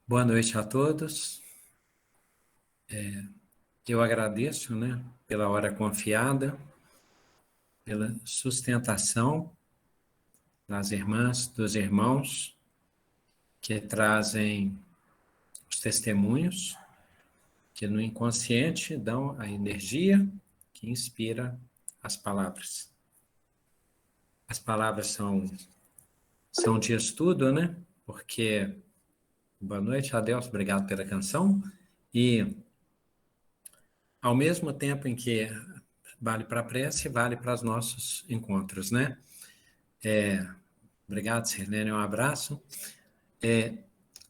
Boa noite a todos. Eu agradeço, pela hora confiada, pela sustentação das irmãs, dos irmãos que trazem os testemunhos, que no inconsciente dão a energia que inspira as palavras. As palavras são de estudo, Porque, boa noite, Adelso, obrigado pela canção. E, ao mesmo tempo em que vale para a prece, vale para os nossos encontros, Obrigado, Sirlene, um abraço.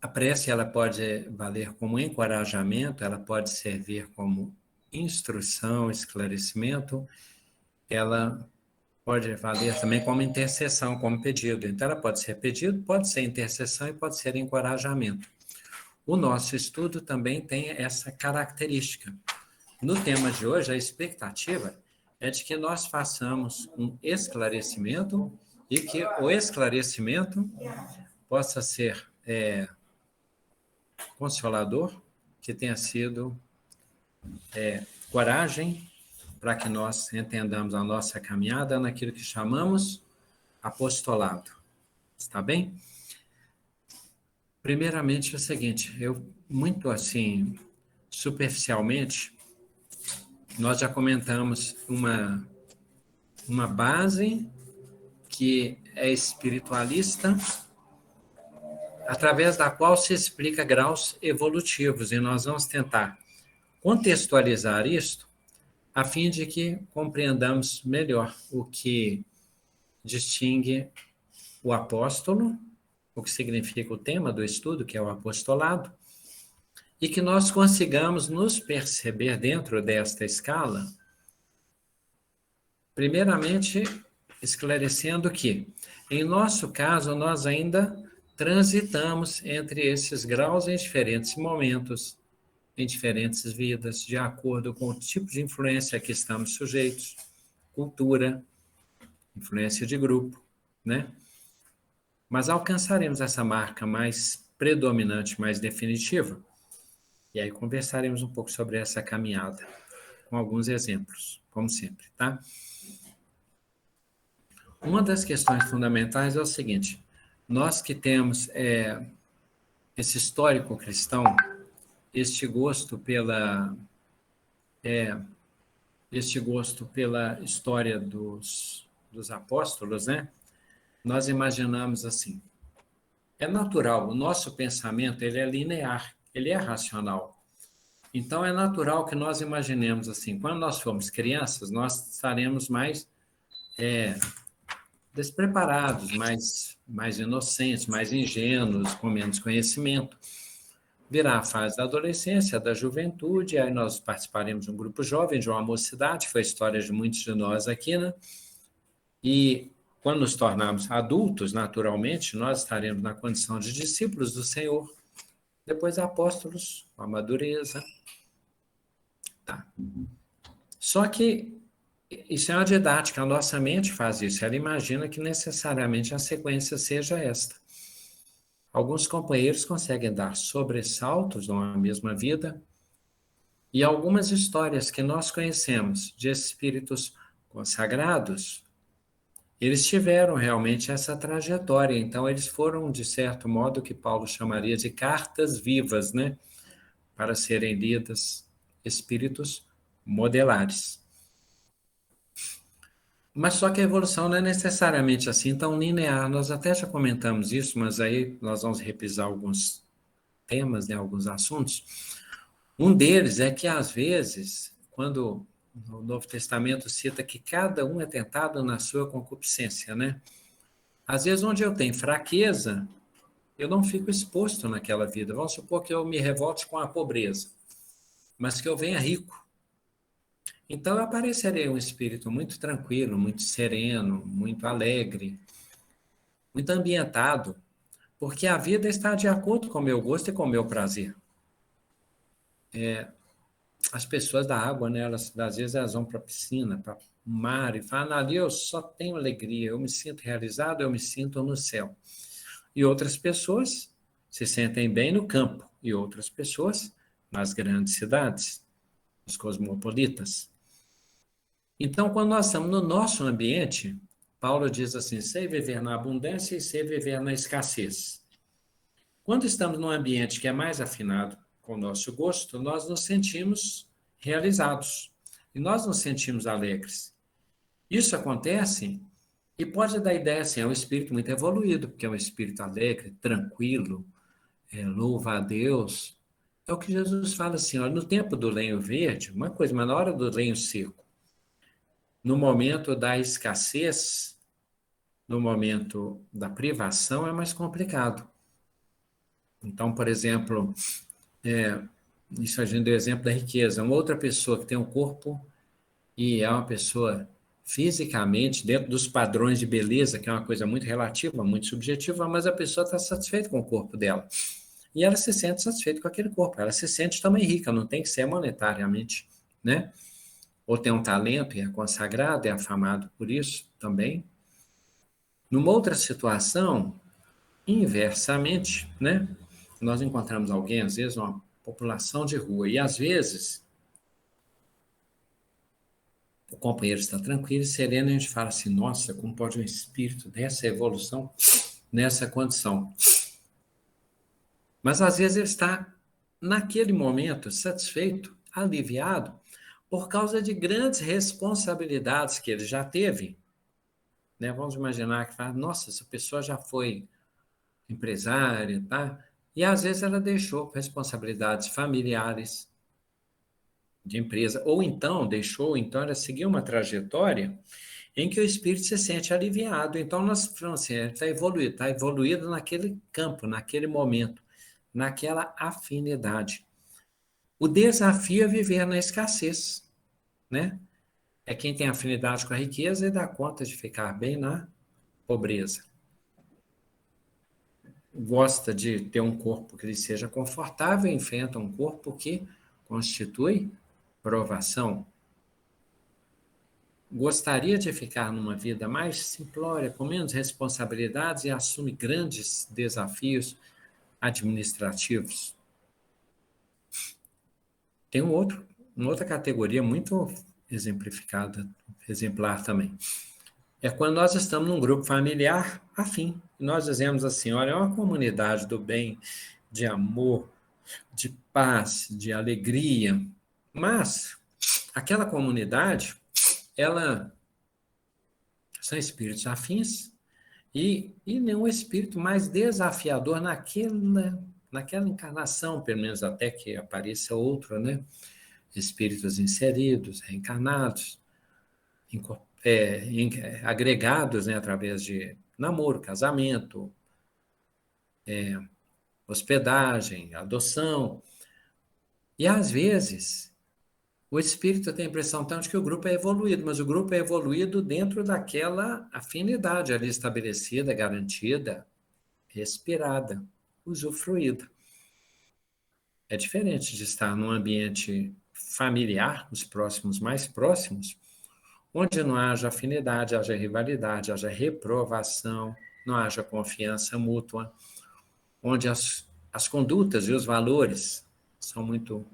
A prece, ela pode valer como encorajamento, ela pode servir como instrução, esclarecimento, ela pode valer também como intercessão, como pedido. Então, ela pode ser pedido, pode ser intercessão e pode ser encorajamento. O nosso estudo também tem essa característica. No tema de hoje, a expectativa é de que nós façamos um esclarecimento e que o esclarecimento possa ser consolador, que tenha sido coragem para que nós entendamos a nossa caminhada naquilo que chamamos apostolado. Está bem? Primeiramente é o seguinte, eu muito assim, superficialmente, nós já comentamos uma base que é espiritualista, através da qual se explica graus evolutivos, e nós vamos tentar contextualizar isto a fim de que compreendamos melhor o que distingue o apóstolo, o que significa o tema do estudo, que é o apostolado, e que nós consigamos nos perceber dentro desta escala, primeiramente esclarecendo que, em nosso caso, nós ainda transitamos entre esses graus em diferentes momentos, em diferentes vidas, de acordo com o tipo de influência a que estamos sujeitos, cultura, influência de grupo, Mas alcançaremos essa marca mais predominante, mais definitiva, e aí conversaremos um pouco sobre essa caminhada, com alguns exemplos, como sempre, tá? Uma das questões fundamentais é o seguinte, nós que temos esse histórico cristão, este gosto pela história dos apóstolos, Nós imaginamos assim, é natural, o nosso pensamento ele é linear, ele é racional. Então é natural que nós imaginemos assim, quando nós formos crianças, nós estaremos mais despreparados, mais inocentes, mais ingênuos, com menos conhecimento. Virá a fase da adolescência, da juventude, aí nós participaremos de um grupo jovem, de uma mocidade, foi a história de muitos de nós aqui, E quando nos tornarmos adultos, naturalmente, nós estaremos na condição de discípulos do Senhor, depois apóstolos, com a madureza. Tá. Só que isso é uma didática, a nossa mente faz isso, ela imagina que necessariamente a sequência seja esta. Alguns companheiros conseguem dar sobressaltos numa mesma vida, e algumas histórias que nós conhecemos de espíritos consagrados, eles tiveram realmente essa trajetória, então eles foram, de certo modo, o que Paulo chamaria de cartas vivas, para serem lidas, espíritos modelares. Mas só que a evolução não é necessariamente assim tão linear, nós até já comentamos isso, mas aí nós vamos repisar alguns temas, alguns assuntos. Um deles é que, às vezes, quando o Novo Testamento cita que cada um é tentado na sua concupiscência, Às vezes, onde eu tenho fraqueza, eu não fico exposto naquela vida. Vamos supor que eu me revolte com a pobreza, mas que eu venha rico. Então, eu aparecerei um espírito muito tranquilo, muito sereno, muito alegre, muito ambientado, porque a vida está de acordo com o meu gosto e com o meu prazer. As pessoas da água, às vezes elas vão para a piscina, para o mar, e falam, ali eu só tenho alegria, eu me sinto realizado, eu me sinto no céu. E outras pessoas se sentem bem no campo e outras pessoas nas grandes cidades, os cosmopolitas. Então, quando nós estamos no nosso ambiente, Paulo diz assim: sei viver na abundância e sei viver na escassez. Quando estamos num ambiente que é mais afinado com o nosso gosto, nós nos sentimos realizados e nós nos sentimos alegres. Isso acontece e pode dar ideia assim, é um espírito muito evoluído, porque é um espírito alegre, tranquilo, louva a Deus. É o que Jesus fala assim, olha, no tempo do lenho verde, uma coisa, mas na hora do lenho seco, no momento da escassez, no momento da privação, é mais complicado. Então, por exemplo, isso a gente deu exemplo da riqueza. Uma outra pessoa que tem um corpo e é uma pessoa fisicamente, dentro dos padrões de beleza, que é uma coisa muito relativa, muito subjetiva, mas a pessoa está satisfeita com o corpo dela. E ela se sente satisfeita com aquele corpo, ela se sente também rica, não tem que ser monetariamente, né? Ou tem um talento e é consagrado, é afamado por isso também. Numa outra situação, inversamente, né? Nós encontramos alguém, às vezes, uma população de rua, e às vezes o companheiro está tranquilo e sereno, e a gente fala assim, nossa, como pode um espírito dessa evolução nessa condição? Mas às vezes ele está, naquele momento, satisfeito, aliviado, por causa de grandes responsabilidades que ele já teve. Né? Vamos imaginar que fala, nossa, essa pessoa já foi empresária, tá? E às vezes ela deixou responsabilidades familiares, de empresa, ou então deixou, então ela seguiu uma trajetória em que o espírito se sente aliviado. Então nós falamos assim, está evoluído naquele campo, naquele momento, naquela afinidade. O desafio é viver na escassez, né? É quem tem afinidade com a riqueza e dá conta de ficar bem na pobreza. Gosta de ter um corpo que lhe seja confortável, enfrenta um corpo que constitui provação. Gostaria de ficar numa vida mais simplória, com menos responsabilidades e assume grandes desafios administrativos. Tem uma outra categoria muito exemplificada, exemplar também. É quando nós estamos num grupo familiar afim. E nós dizemos assim, olha, é uma comunidade do bem, de amor, de paz, de alegria. Mas aquela comunidade, ela são espíritos afins e nenhum espírito mais desafiador naquela encarnação, pelo menos até que apareça outro, né? Espíritos inseridos, reencarnados, agregados, né, através de namoro, casamento, hospedagem, adoção. E às vezes o espírito tem a impressão tanto de que o grupo é evoluído, mas o grupo é evoluído dentro daquela afinidade ali estabelecida, garantida, respirada, usufruída. É diferente de estar num ambiente familiar, os próximos mais próximos, onde não haja afinidade, haja rivalidade, haja reprovação, não haja confiança mútua, onde as condutas e os valores são muito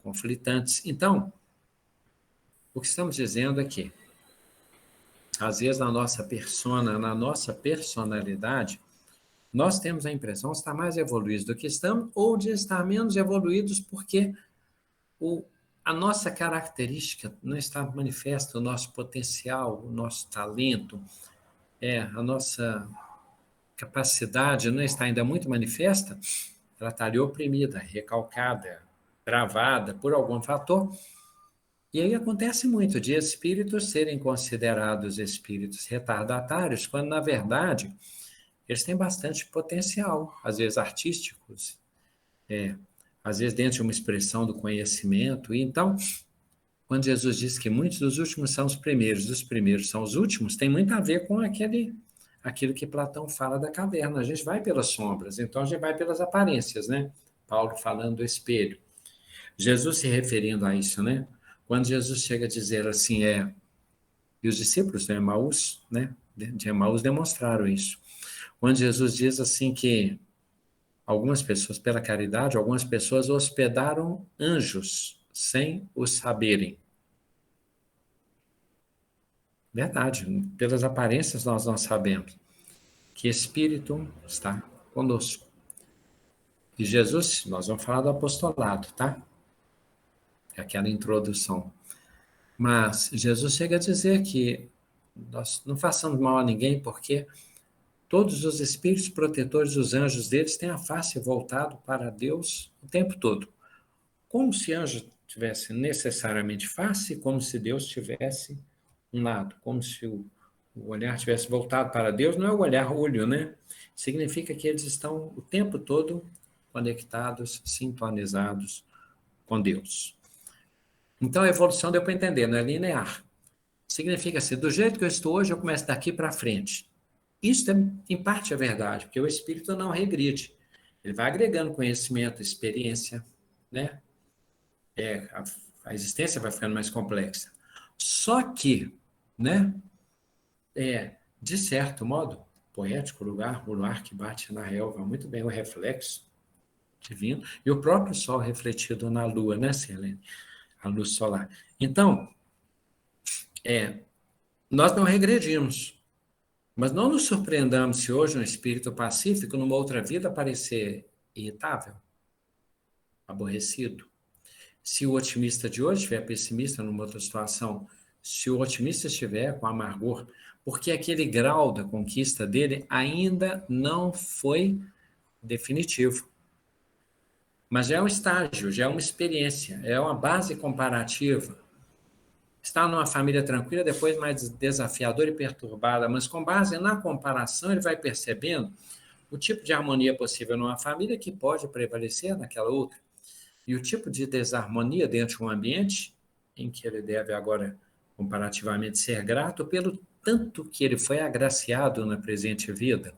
conflitantes. Então, o que estamos dizendo é que, às vezes, na nossa persona, na nossa personalidade, nós temos a impressão de estar mais evoluídos do que estamos ou de estar menos evoluídos porque a nossa característica não está manifesta, o nosso potencial, o nosso talento, a nossa capacidade não está ainda muito manifesta, ela está ali oprimida, recalcada, travada por algum fator. E aí acontece muito de espíritos serem considerados espíritos retardatários, quando, na verdade, eles têm bastante potencial, às vezes artísticos, às vezes dentro de uma expressão do conhecimento. E então, quando Jesus diz que muitos dos últimos são os primeiros são os últimos, tem muito a ver com aquilo que Platão fala da caverna. A gente vai pelas sombras, então a gente vai pelas aparências, né? Paulo falando do espelho. Jesus se referindo a isso, né? Quando Jesus chega a dizer assim, e os discípulos de Emaús, né? De Emaús demonstraram isso. Quando Jesus diz assim que Algumas pessoas, pela caridade, algumas pessoas hospedaram anjos sem o saberem. Verdade, pelas aparências nós não sabemos que Espírito está conosco. E Jesus, nós vamos falar do apostolado, tá? É aquela introdução. Mas Jesus chega a dizer que nós não façamos mal a ninguém, porque todos os espíritos protetores, os anjos deles, têm a face voltado para Deus o tempo todo. Como se anjo tivesse necessariamente face, como se Deus tivesse um lado, como se o olhar tivesse voltado para Deus, não é o olhar olho, né? Significa que eles estão o tempo todo conectados, sintonizados com Deus. Então a evolução deu para entender, não é linear. Significa assim, do jeito que eu estou hoje, eu começo daqui para frente. Isso, em parte, é verdade, porque o espírito não regride. Ele vai agregando conhecimento, experiência, né? A existência vai ficando mais complexa. Só que, né? De certo modo, poético lugar, o luar que bate na relva, muito bem, o reflexo divino, e o próprio sol refletido na lua, né, Selene? A luz solar. Então, nós não regredimos, mas não nos surpreendamos se hoje um espírito pacífico, numa outra vida, parecer irritável, aborrecido. Se o otimista de hoje estiver pessimista numa outra situação, se o otimista estiver com amargor, porque aquele grau da conquista dele ainda não foi definitivo. Mas já é um estágio, já é uma experiência, é uma base comparativa. Está numa família tranquila, depois mais desafiadora e perturbada, mas com base na comparação, ele vai percebendo o tipo de harmonia possível numa família que pode prevalecer naquela outra, e o tipo de desarmonia dentro de um ambiente em que ele deve agora, comparativamente, ser grato pelo tanto que ele foi agraciado na presente vida.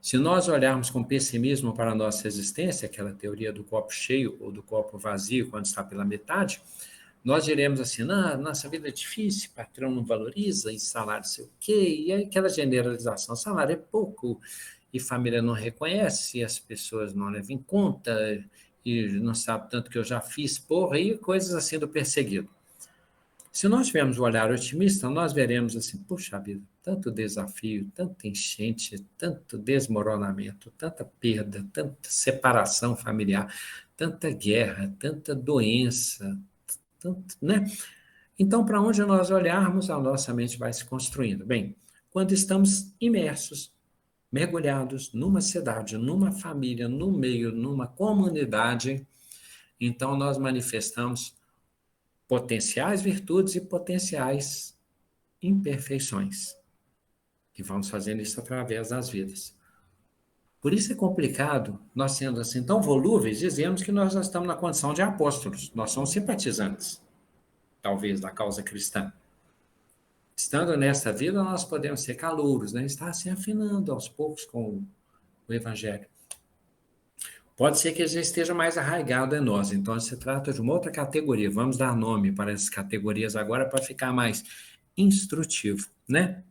Se nós olharmos com pessimismo para a nossa existência, aquela teoria do copo cheio ou do copo vazio, quando está pela metade, nós diremos assim, nossa vida é difícil, patrão não valoriza, e salário sei o quê, e aí aquela generalização, salário é pouco, e família não reconhece, e as pessoas não levam em conta, e não sabe tanto que eu já fiz, porra, e coisas assim do perseguido. Se nós tivermos um olhar otimista, nós veremos assim, puxa vida, tanto desafio, tanta enchente, tanto desmoronamento, tanta perda, tanta separação familiar, tanta guerra, tanta doença, tanto, né? Então, para onde nós olharmos, a nossa mente vai se construindo. Bem, quando estamos imersos, mergulhados numa cidade, numa família, no meio, numa comunidade, então nós manifestamos potenciais virtudes e potenciais imperfeições. E vamos fazendo isso através das vidas. Por isso é complicado, nós sendo assim tão volúveis, dizemos que nós estamos na condição de apóstolos. Nós somos simpatizantes, talvez, da causa cristã. Estando nessa vida, nós podemos ser calouros, né? Estar se afinando aos poucos com o evangelho. Pode ser que ele já esteja mais arraigado em nós, então se trata de uma outra categoria. Vamos dar nome para essas categorias agora para ficar mais instrutivo, né?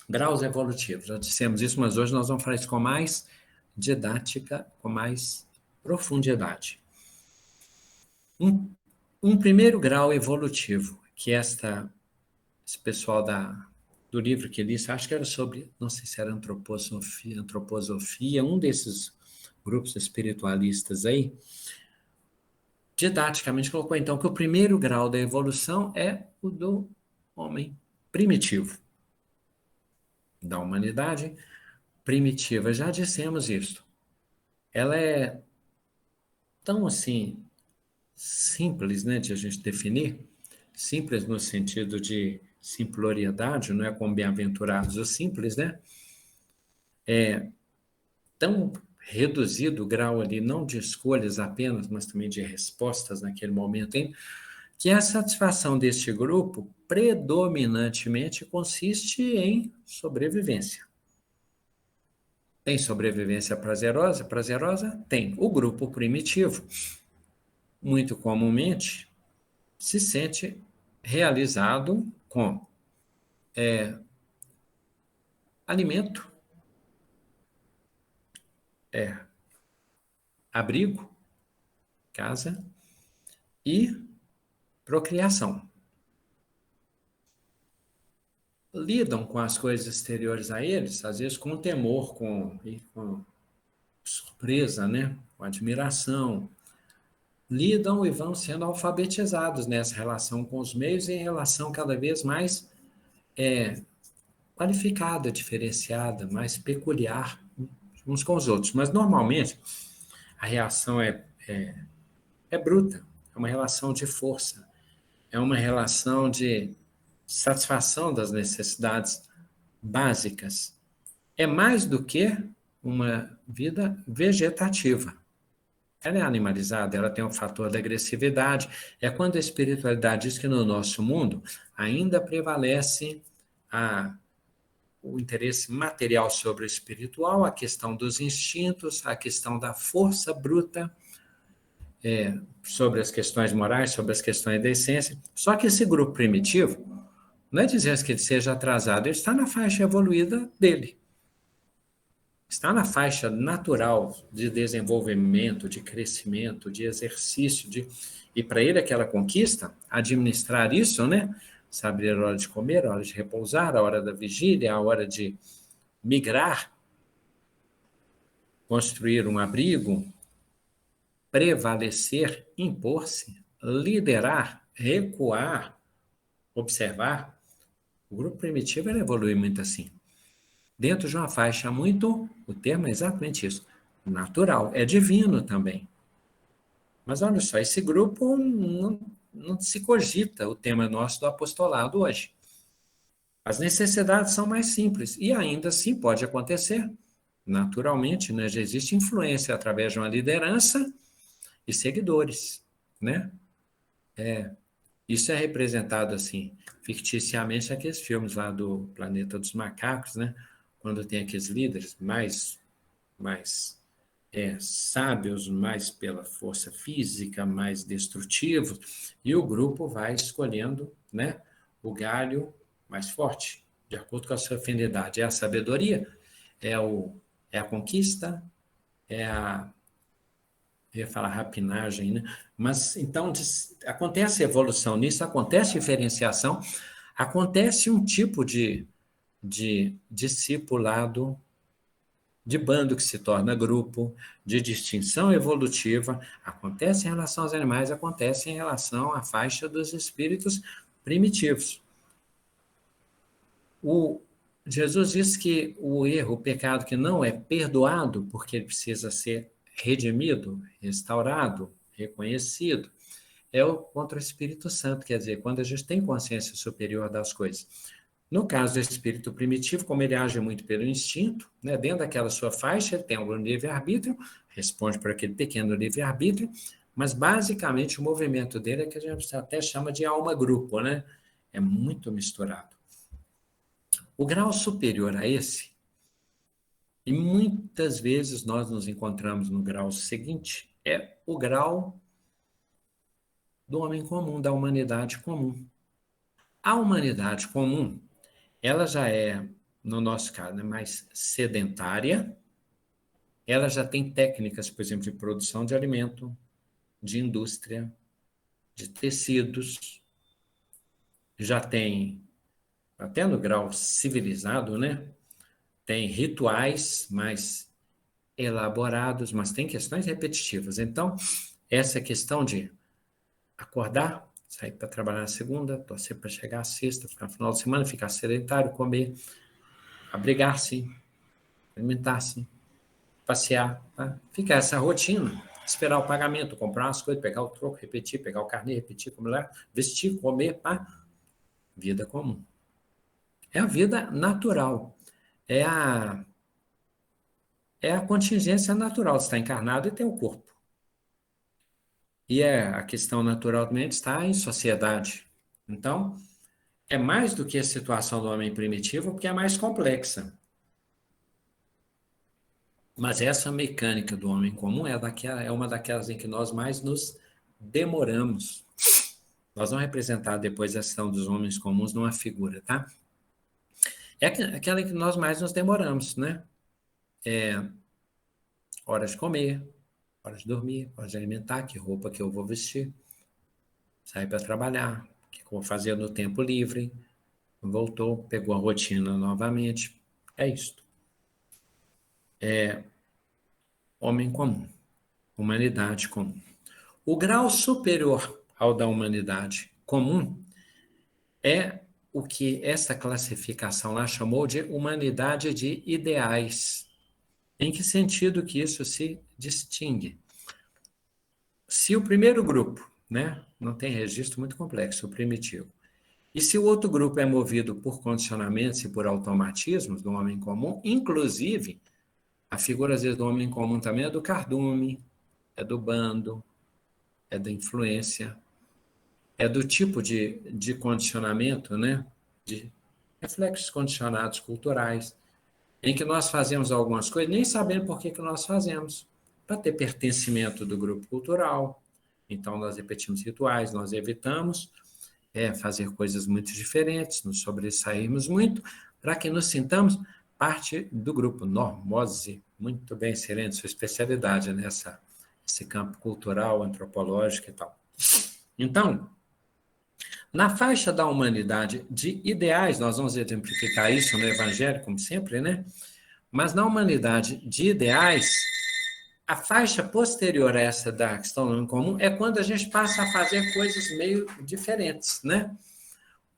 Graus evolutivos, já dissemos isso, mas hoje nós vamos falar isso com mais didática, com mais profundidade. Um primeiro grau evolutivo, que esse pessoal do livro que li, acho que era sobre, não sei se era antroposofia, um desses grupos espiritualistas aí, didaticamente colocou então que o primeiro grau da evolução é o do homem primitivo, da humanidade primitiva. Já dissemos isso. Ela é tão assim simples, né, de a gente definir, simples no sentido de simploriedade, não é como bem-aventurados os simples, né? Tão reduzido o grau ali, não de escolhas apenas, mas também de respostas naquele momento, hein? Que a satisfação deste grupo predominantemente consiste em sobrevivência. Tem sobrevivência prazerosa? Prazerosa? Tem. O grupo primitivo, muito comumente, se sente realizado com alimento, abrigo, casa e procriação. Lidam com as coisas exteriores a eles, às vezes com temor, com surpresa, né? Com admiração. Lidam e vão sendo alfabetizados nessa relação com os meios e em relação cada vez mais qualificada, diferenciada, mais peculiar uns com os outros. Mas, normalmente, a reação é bruta, é uma relação de força, é uma relação de satisfação das necessidades básicas. É mais do que uma vida vegetativa. Ela é animalizada, ela tem um fator da agressividade. É quando a espiritualidade diz que no nosso mundo ainda prevalece o interesse material sobre o espiritual, a questão dos instintos, a questão da força bruta, sobre as questões morais, sobre as questões da essência. Só que esse grupo primitivo, não é dizer que ele seja atrasado, ele está na faixa evoluída dele. Está na faixa natural de desenvolvimento, de crescimento, de exercício, e para ele aquela conquista, administrar isso, né? Saber a hora de comer, a hora de repousar, a hora da vigília, a hora de migrar, construir um abrigo, prevalecer, impor-se, liderar, recuar, observar. O grupo primitivo ele evolui muito assim. Dentro de uma faixa muito, o termo é exatamente isso, natural, é divino também. Mas olha só, esse grupo não se cogita o tema nosso do apostolado hoje. As necessidades são mais simples e ainda assim pode acontecer, naturalmente, né? Já existe influência através de uma liderança e seguidores, né? Isso é representado assim, ficticiamente, naqueles filmes lá do Planeta dos Macacos, né? Quando tem aqueles líderes mais sábios, mais pela força física, mais destrutivos, e o grupo vai escolhendo, né, o galho mais forte, de acordo com a sua afinidade. É a sabedoria, é a conquista, eu ia falar rapinagem, né? Mas então acontece evolução nisso, acontece diferenciação, acontece um tipo de discipulado, de bando que se torna grupo, de distinção evolutiva, acontece em relação aos animais, acontece em relação à faixa dos espíritos primitivos. Jesus diz que o erro, o pecado que não é perdoado, porque ele precisa ser redimido, restaurado, reconhecido, é o contra o Espírito Santo, quer dizer, quando a gente tem consciência superior das coisas. No caso do espírito primitivo, como ele age muito pelo instinto, né, dentro daquela sua faixa, ele tem algum livre-arbítrio, responde por aquele pequeno livre-arbítrio, mas basicamente o movimento dele é que a gente até chama de alma-grupo, né? É muito misturado. O grau superior a esse, e muitas vezes nós nos encontramos no grau seguinte, é o grau do homem comum, da humanidade comum. A humanidade comum, ela já é, no nosso caso, né, mais sedentária, ela já tem técnicas, por exemplo, de produção de alimento, de indústria, de tecidos, já tem, até no grau civilizado, né? Tem rituais mais elaborados, mas tem questões repetitivas. Então, essa questão de acordar, sair para trabalhar na segunda, torcer para chegar à sexta, ficar no final de semana, ficar sedentário, comer, abrigar-se, alimentar-se, passear, tá? Fica essa rotina, esperar o pagamento, comprar umas coisas, pegar o troco, repetir, pegar o carnê, repetir, comer, vestir, comer, pá. Vida comum. É a vida natural. É a contingência natural de estar encarnado e ter o corpo. E a questão naturalmente está em sociedade. Então, é mais do que a situação do homem primitivo, porque é mais complexa. Mas essa mecânica do homem comum é uma daquelas em que nós mais nos demoramos. Nós vamos representar depois a ação dos homens comuns numa figura, tá? É aquela em que nós mais nos demoramos, né? Hora de comer, hora de dormir, hora de alimentar, que roupa que eu vou vestir, sair para trabalhar, o que eu vou fazer no tempo livre, voltou, pegou a rotina novamente. É isto. Homem comum, humanidade comum. O grau superior ao da humanidade comum é o que essa classificação lá chamou de humanidade de ideais. Em que sentido que isso se distingue? Se o primeiro grupo, né, não tem registro muito complexo, o primitivo, e se o outro grupo é movido por condicionamentos e por automatismos do homem comum, inclusive, a figura às vezes do homem comum também é do cardume, é do bando, é da influência, é do tipo de condicionamento, né, de reflexos condicionados culturais, em que nós fazemos algumas coisas, nem sabendo por que nós fazemos, para ter pertencimento do grupo cultural. Então, nós repetimos rituais, nós evitamos fazer coisas muito diferentes, nos sobressairmos muito, para que nos sintamos parte do grupo. Normose, muito bem, excelente, sua especialidade nesse campo cultural, antropológico e tal. Então, na faixa da humanidade de ideais, nós vamos exemplificar isso no Evangelho, como sempre, né? Mas na humanidade de ideais, a faixa posterior a essa da questão do homem comum é quando a gente passa a fazer coisas meio diferentes, né?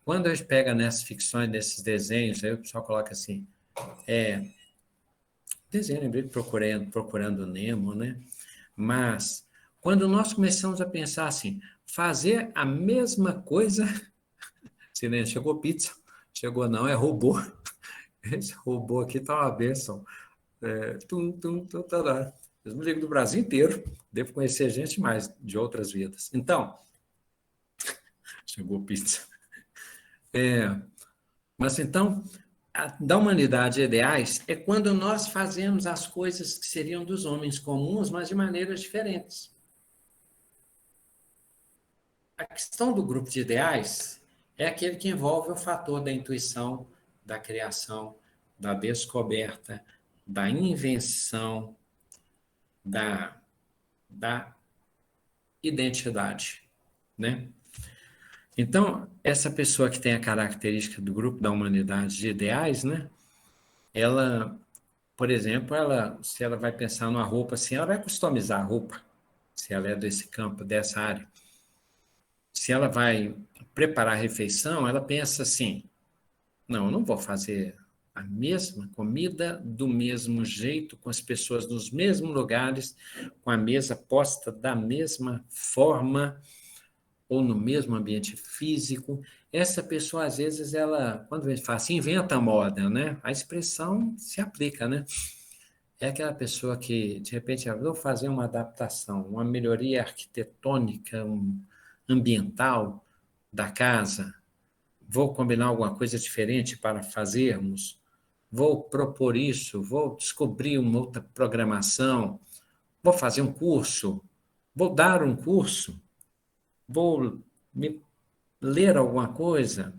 Quando a gente pega nessas ficções, nesses desenhos, aí o pessoal coloca assim, desenho, lembrei de procurando Nemo, né? Mas quando nós começamos a pensar assim, fazer a mesma coisa, silêncio, chegou pizza, chegou não, é robô. Esse robô aqui tá uma bênção. Eu me ligo do Brasil inteiro, devo conhecer gente mais de outras vidas. Então, chegou pizza. Mas então, da humanidade ideais é quando nós fazemos as coisas que seriam dos homens comuns, mas de maneiras diferentes. A questão do grupo de ideais é aquele que envolve o fator da intuição, da criação, da descoberta, da invenção, da identidade, né? Então, essa pessoa que tem a característica do grupo da humanidade de ideais, né? Ela, por exemplo, se ela vai pensar numa roupa assim, ela vai customizar a roupa, se ela é desse campo, dessa área. Se ela vai preparar a refeição, ela pensa assim, não, eu não vou fazer a mesma comida do mesmo jeito, com as pessoas nos mesmos lugares, com a mesa posta da mesma forma, ou no mesmo ambiente físico. Essa pessoa, às vezes, quando a gente fala assim, inventa moda, né? A expressão se aplica, né? É aquela pessoa que, de repente, vou fazer uma adaptação, uma melhoria arquitetônica, ambiental da casa, vou combinar alguma coisa diferente para fazermos, vou propor isso, vou descobrir uma outra programação, vou fazer um curso, vou dar um curso, vou ler alguma coisa,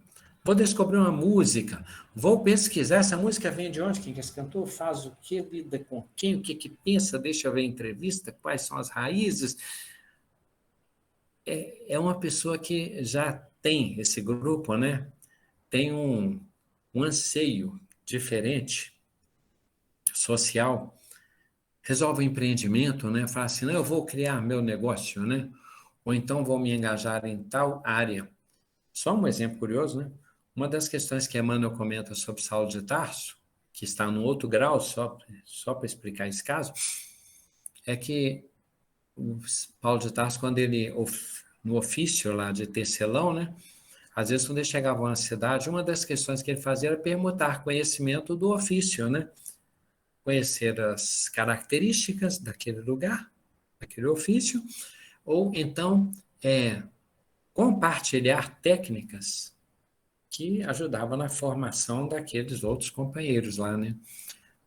vou descobrir uma música, vou pesquisar, essa música vem de onde, quem que esse cantor faz o que, lida com quem, o que que pensa, deixa eu ver a entrevista, quais são as raízes. É uma pessoa que já tem esse grupo, né? Tem um anseio diferente, social, resolve o empreendimento, né? Fala assim, não, eu vou criar meu negócio, né? Ou então vou me engajar em tal área. Só um exemplo curioso, né? Uma das questões que Emmanuel comenta sobre Saulo de Tarso, que está no outro grau, só para explicar esse caso, é que o Paulo de Tarso, quando ele, no ofício lá de tecelão, né? Às vezes, quando ele chegava na cidade, uma das questões que ele fazia era permutar conhecimento do ofício, né? Conhecer as características daquele lugar, daquele ofício, ou então compartilhar técnicas que ajudavam na formação daqueles outros companheiros lá, né?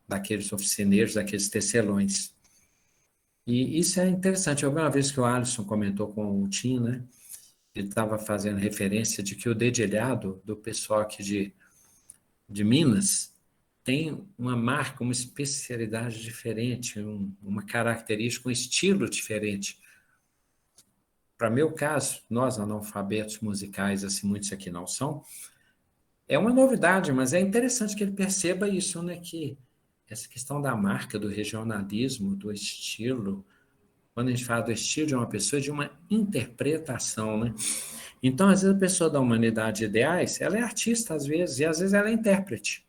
Daqueles oficineiros, daqueles tecelões. E isso é interessante. Eu vi uma vez que o Alisson comentou com o Tim, né? Ele estava fazendo referência de que o dedilhado do pessoal aqui de Minas tem uma marca, uma especialidade diferente, uma característica, um estilo diferente. Para meu caso, nós analfabetos musicais, assim, muitos aqui não são, é uma novidade, mas é interessante que ele perceba isso, né? Que essa questão da marca, do regionalismo, do estilo, quando a gente fala do estilo de uma pessoa, é de uma interpretação, né? Então, às vezes, a pessoa da humanidade de ideais, ela é artista, às vezes, e às vezes ela é intérprete.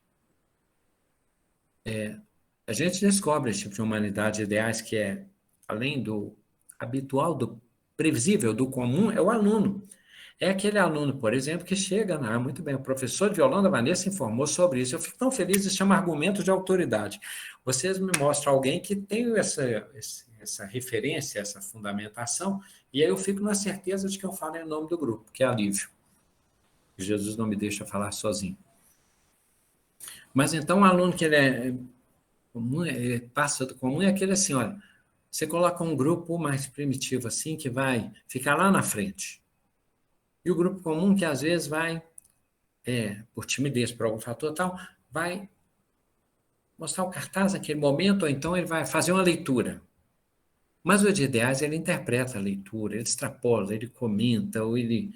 A gente descobre esse tipo de humanidade de ideais que é, além do habitual, do previsível, do comum, é o aluno. É aquele aluno, por exemplo, que chega, muito bem, o professor de violão da Vanessa informou sobre isso. Eu fico tão feliz, isso chama argumento de autoridade. Vocês me mostram alguém que tem essa referência, essa fundamentação, e aí eu fico na certeza de que eu falo em nome do grupo, que é alívio. Jesus não me deixa falar sozinho. Mas então, o aluno que ele é comum, ele passa do comum, é aquele assim, olha, você coloca um grupo mais primitivo assim, que vai ficar lá na frente. E o grupo comum, que às vezes vai, por timidez, por algum fator tal, vai mostrar o cartaz naquele momento, ou então ele vai fazer uma leitura. Mas o de ideais, ele interpreta a leitura, ele extrapola, ele comenta, ou ele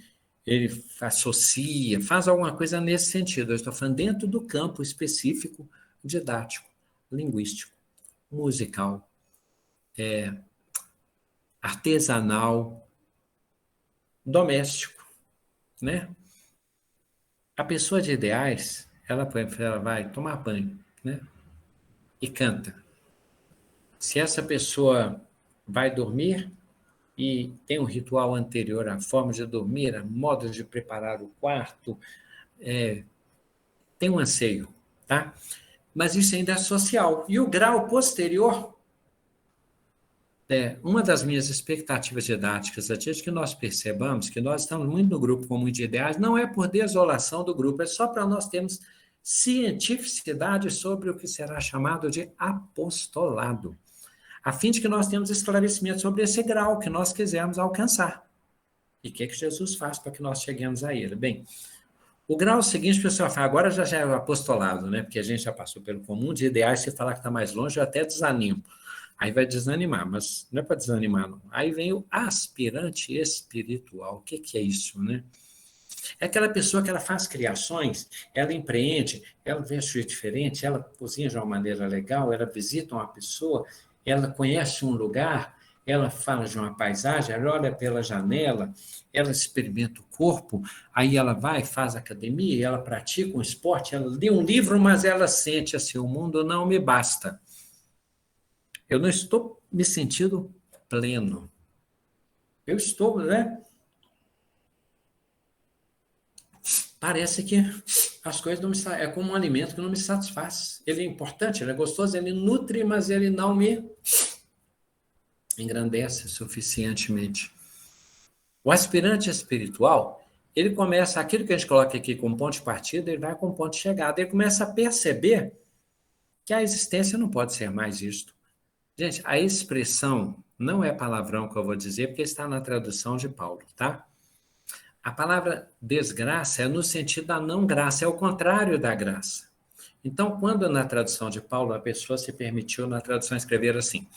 associa, faz alguma coisa nesse sentido. Eu estou falando dentro do campo específico didático, linguístico, musical, artesanal, doméstico, né? A pessoa de ideais, ela vai tomar banho, né? E canta. Se essa pessoa vai dormir e tem um ritual anterior, a forma de dormir, a modo de preparar o quarto, tem um anseio, tá? Mas isso ainda é social. E o grau posterior, uma das minhas expectativas didáticas, a gente que nós percebamos que nós estamos muito no grupo comum de ideais, não é por desolação do grupo, é só para nós termos cientificidade sobre o que será chamado de apostolado, a fim de que nós tenhamos esclarecimento sobre esse grau que nós quisermos alcançar. E o que Jesus faz para que nós cheguemos a ele? Bem, o grau seguinte, o pessoal fala, agora já é o apostolado, né? Porque a gente já passou pelo comum de ideais, se falar que está mais longe, eu até desanimo. Aí vai desanimar, mas não é para desanimar, não. Aí vem o aspirante espiritual. O que é isso, né? É aquela pessoa que ela faz criações, ela empreende, ela veste diferente, ela cozinha de uma maneira legal, ela visita uma pessoa, ela conhece um lugar, ela fala de uma paisagem, ela olha pela janela, ela experimenta o corpo, aí ela vai, faz academia, ela pratica um esporte, ela lê um livro, mas ela sente assim, o mundo não me basta. Eu não estou me sentindo pleno. Eu estou, né? Parece que as coisas não me é como um alimento que não me satisfaz. Ele é importante, ele é gostoso, ele nutre, mas ele não me engrandece suficientemente. O aspirante espiritual, ele começa, aquilo que a gente coloca aqui como ponto de partida, ele vai com ponto de chegada. Ele começa a perceber que a existência não pode ser mais isto. Gente, a expressão não é palavrão que eu vou dizer, porque está na tradução de Paulo, tá? A palavra desgraça é no sentido da não graça, é o contrário da graça. Então, quando na tradução de Paulo a pessoa se permitiu na tradução escrever assim: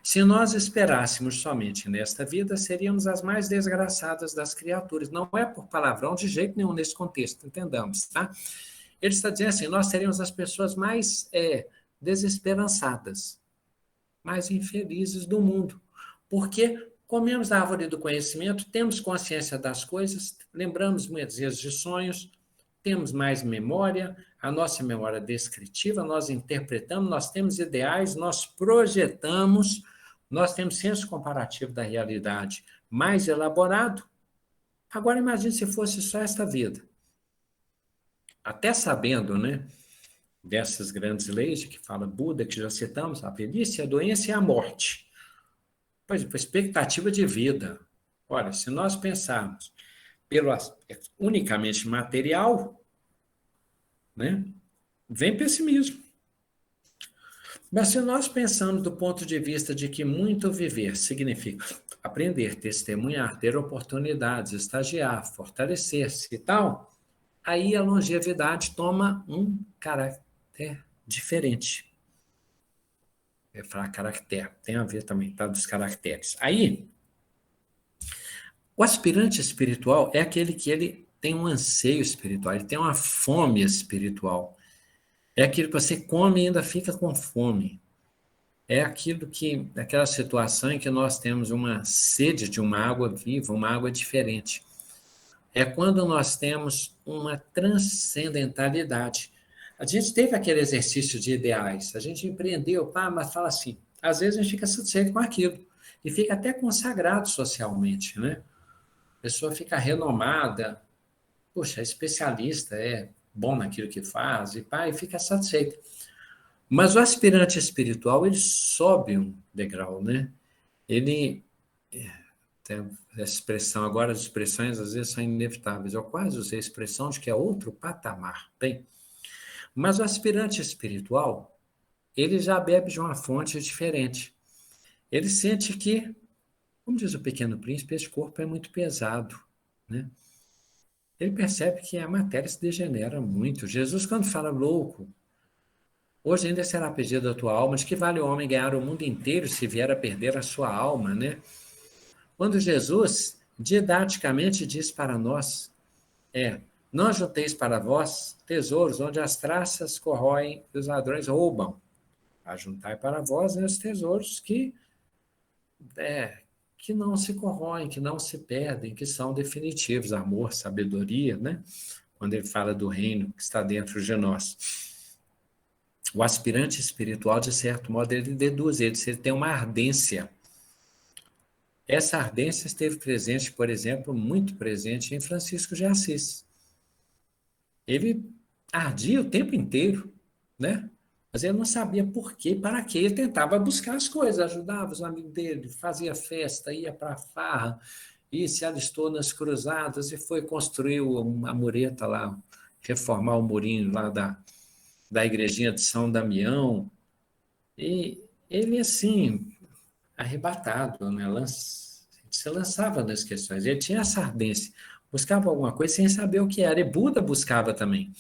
se nós esperássemos somente nesta vida, seríamos as mais desgraçadas das criaturas. Não é por palavrão de jeito nenhum nesse contexto, entendamos, tá? Ele está dizendo assim: nós seríamos as pessoas mais desesperançadas, mais infelizes do mundo. Porque comemos a árvore do conhecimento, temos consciência das coisas, lembramos muitas vezes de sonhos, temos mais memória, a nossa memória descritiva, nós interpretamos, nós temos ideais, nós projetamos, nós temos senso comparativo da realidade mais elaborado. Agora imagine se fosse só esta vida. Até sabendo, né, dessas grandes leis que fala Buda, que já citamos, a velhice, a doença e a morte. Pois, expectativa de vida. Olha, se nós pensarmos pelo aspecto unicamente material, né, vem pessimismo. Mas se nós pensamos do ponto de vista de que muito viver significa aprender, testemunhar, ter oportunidades, estagiar, fortalecer-se e tal, aí a longevidade toma um caráter diferente. Eu ia falar caractere, tem a ver também, tá? Dos caracteres. Aí, o aspirante espiritual é aquele que ele tem um anseio espiritual, ele tem uma fome espiritual. É aquilo que você come e ainda fica com fome. É aquela situação em que nós temos uma sede de uma água viva, uma água diferente. É quando nós temos uma transcendentalidade. A gente teve aquele exercício de ideais, a gente empreendeu, mas fala assim, às vezes a gente fica satisfeito com aquilo, e fica até consagrado socialmente, né? A pessoa fica renomada, poxa, é especialista, é bom naquilo que faz, e fica satisfeito. Mas o aspirante espiritual, ele sobe um degrau, né? Ele tem essa expressão, agora as expressões às vezes são inevitáveis. Eu quase usei a expressão de que é outro patamar, bem. Mas o aspirante espiritual, ele já bebe de uma fonte diferente. Ele sente que, como diz o Pequeno Príncipe, esse corpo é muito pesado, né? Ele percebe que a matéria se degenera muito. Jesus, quando fala louco, hoje ainda será pedido a tua alma, de que vale o homem ganhar o mundo inteiro se vier a perder a sua alma, né? Quando Jesus didaticamente diz para nós, não junteis para vós tesouros onde as traças corroem e os ladrões roubam. Ajuntai para vós os tesouros que não se corroem, que não se perdem, que são definitivos, amor, sabedoria, né? Quando ele fala do reino que está dentro de nós. O aspirante espiritual, de certo modo, ele deduz, ele tem uma ardência. Essa ardência esteve presente, por exemplo, muito presente em Francisco de Assis. Ele ardia o tempo inteiro, né? Mas ele não sabia por quê, para quê. Ele tentava buscar as coisas, ajudava os amigos dele, fazia festa, ia para a farra, e se alistou nas cruzadas e foi construir uma mureta lá, reformar o murinho lá da igrejinha de São Damião. E ele, assim, arrebatado, né? Se lançava nas questões. Ele tinha essa ardência, buscava alguma coisa sem saber o que era. E Buda buscava também.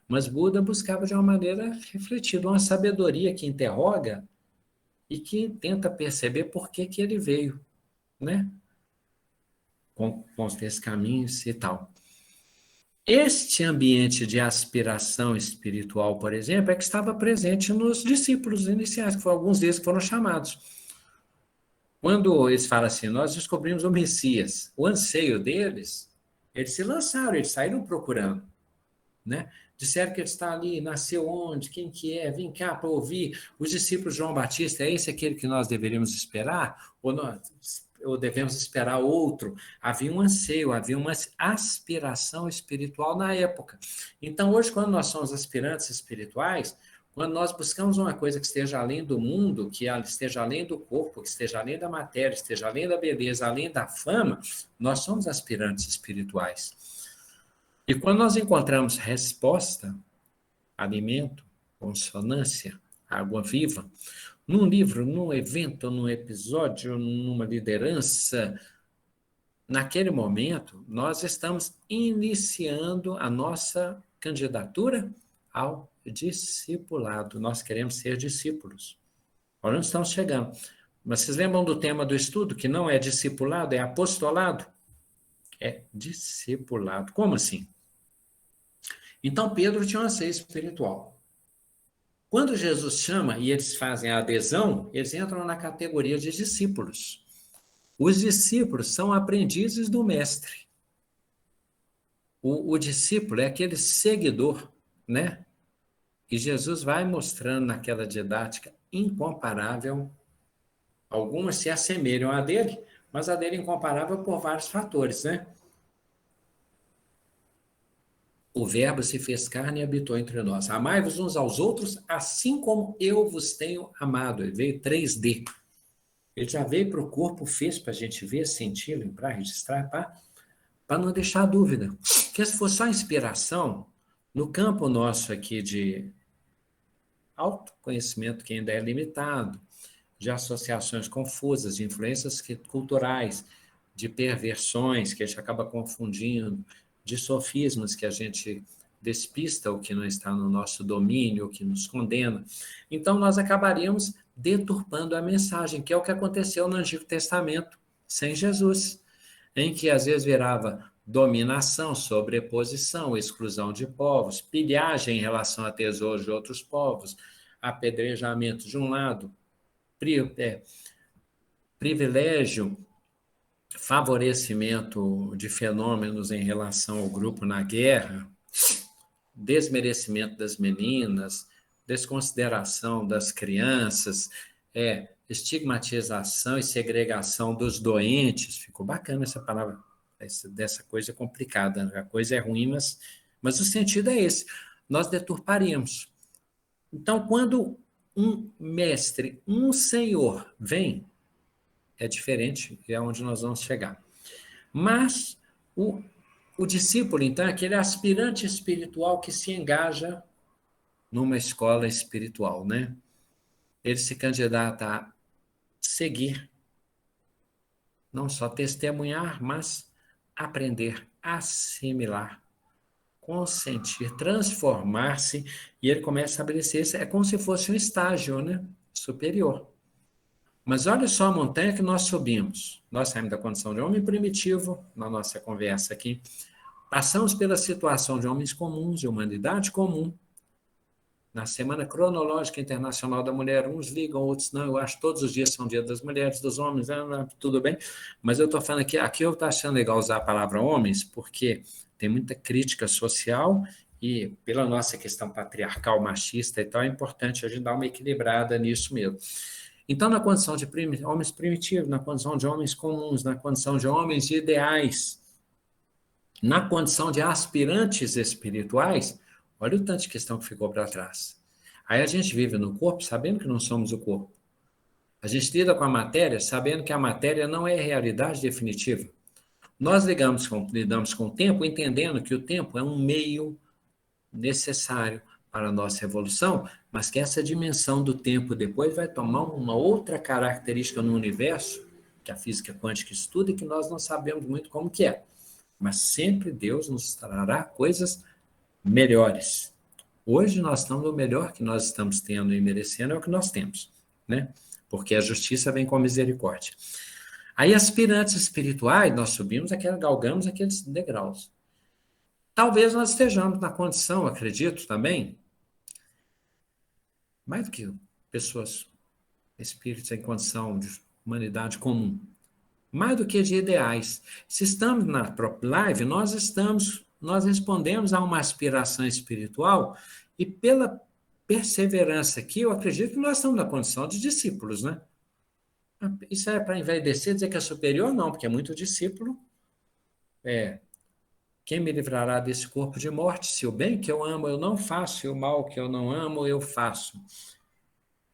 Mas Buda buscava de uma maneira refletida, uma sabedoria que interroga e que tenta perceber por que ele veio, né? Com esses caminhos e tal. Este ambiente de aspiração espiritual, por exemplo, é que estava presente nos discípulos iniciais, que foram alguns deles que foram chamados. Quando eles falam assim, nós descobrimos o Messias, o anseio deles, eles se lançaram, eles saíram procurando, né? Disseram que ele está ali, nasceu onde, quem que é, vem cá para ouvir. Os discípulos de João Batista, é esse aquele que nós deveríamos esperar? Ou devemos esperar outro? Havia um anseio, havia uma aspiração espiritual na época. Então, hoje, quando nós somos aspirantes espirituais, quando nós buscamos uma coisa que esteja além do mundo, que esteja além do corpo, que esteja além da matéria, esteja além da beleza, além da fama, nós somos aspirantes espirituais. E quando nós encontramos resposta, alimento, consonância, água viva, num livro, num evento, num episódio, numa liderança, naquele momento, nós estamos iniciando a nossa candidatura ao discipulado. Nós queremos ser discípulos. Agora não estamos chegando. Mas vocês lembram do tema do estudo, que não é discipulado, é apostolado? É discipulado. Como assim? Então, Pedro tinha um anseio espiritual. Quando Jesus chama e eles fazem a adesão, eles entram na categoria de discípulos. Os discípulos são aprendizes do mestre. O discípulo é aquele seguidor, né? E Jesus vai mostrando naquela didática incomparável. Algumas se assemelham à dele, mas a dele é incomparável por vários fatores, né? O verbo se fez carne e habitou entre nós. Amai-vos uns aos outros, assim como eu vos tenho amado. Ele veio 3D. Ele já veio para o corpo, fez para a gente ver, sentir, lembrar, registrar, para não deixar dúvida. Porque se for só inspiração, no campo nosso aqui de autoconhecimento, que ainda é limitado, de associações confusas, de influências culturais, de perversões que a gente acaba confundindo, de sofismas que a gente despista o que não está no nosso domínio, o que nos condena. Então, nós acabaríamos deturpando a mensagem, que é o que aconteceu no Antigo Testamento, sem Jesus, em que às vezes virava dominação, sobreposição, exclusão de povos, pilhagem em relação a tesouros de outros povos, apedrejamento de um lado, privilégio, favorecimento de fenômenos em relação ao grupo na guerra, desmerecimento das meninas, desconsideração das crianças, estigmatização e segregação dos doentes. Ficou bacana essa palavra, dessa coisa complicada. A coisa é ruim, mas o sentido é esse. Nós deturparíamos. Então, quando um mestre, um senhor vem, é diferente, é onde nós vamos chegar. Mas o discípulo, então, é aquele aspirante espiritual que se engaja numa escola espiritual, né? Ele se candidata a seguir, não só testemunhar, mas aprender, assimilar, consentir, transformar-se, e ele começa a estabelecer isso, é como se fosse um estágio, né? Superior. Mas olha só a montanha que nós subimos. Nós saímos da condição de homem primitivo, na nossa conversa aqui, passamos pela situação de homens comuns, de humanidade comum. Na Semana Cronológica Internacional da Mulher, uns ligam, outros não. Eu acho que todos os dias são dia das mulheres, dos homens, tudo bem. Mas eu estou falando aqui eu estou achando legal usar a palavra homens, porque tem muita crítica social e pela nossa questão patriarcal, machista e tal, é importante a gente dar uma equilibrada nisso mesmo. Então, na condição de homens primitivos, na condição de homens comuns, na condição de homens ideais, na condição de aspirantes espirituais, olha o tanto de questão que ficou para trás. Aí a gente vive no corpo sabendo que não somos o corpo. A gente lida com a matéria sabendo que a matéria não é a realidade definitiva. Nós lidamos com o tempo entendendo que o tempo é um meio necessário para a nossa evolução, mas que essa dimensão do tempo depois vai tomar uma outra característica no universo, que a física quântica estuda e que nós não sabemos muito como que é. Mas sempre Deus nos trará coisas melhores. Hoje nós estamos no melhor que nós estamos tendo e merecendo é o que nós temos, né? Porque a justiça vem com a misericórdia. Aí, aspirantes espirituais, nós galgamos aqueles degraus. Talvez nós estejamos na condição, acredito também, mais do que pessoas, espíritos em condição de humanidade comum, mais do que de ideais. Se estamos na própria live, nós respondemos a uma aspiração espiritual e pela perseverança aqui, eu acredito que nós estamos na condição de discípulos, né? Isso é para envaidecer, dizer que é superior? Não, porque é muito discípulo. Quem me livrará desse corpo de morte? Se o bem que eu amo eu não faço, e o mal que eu não amo eu faço.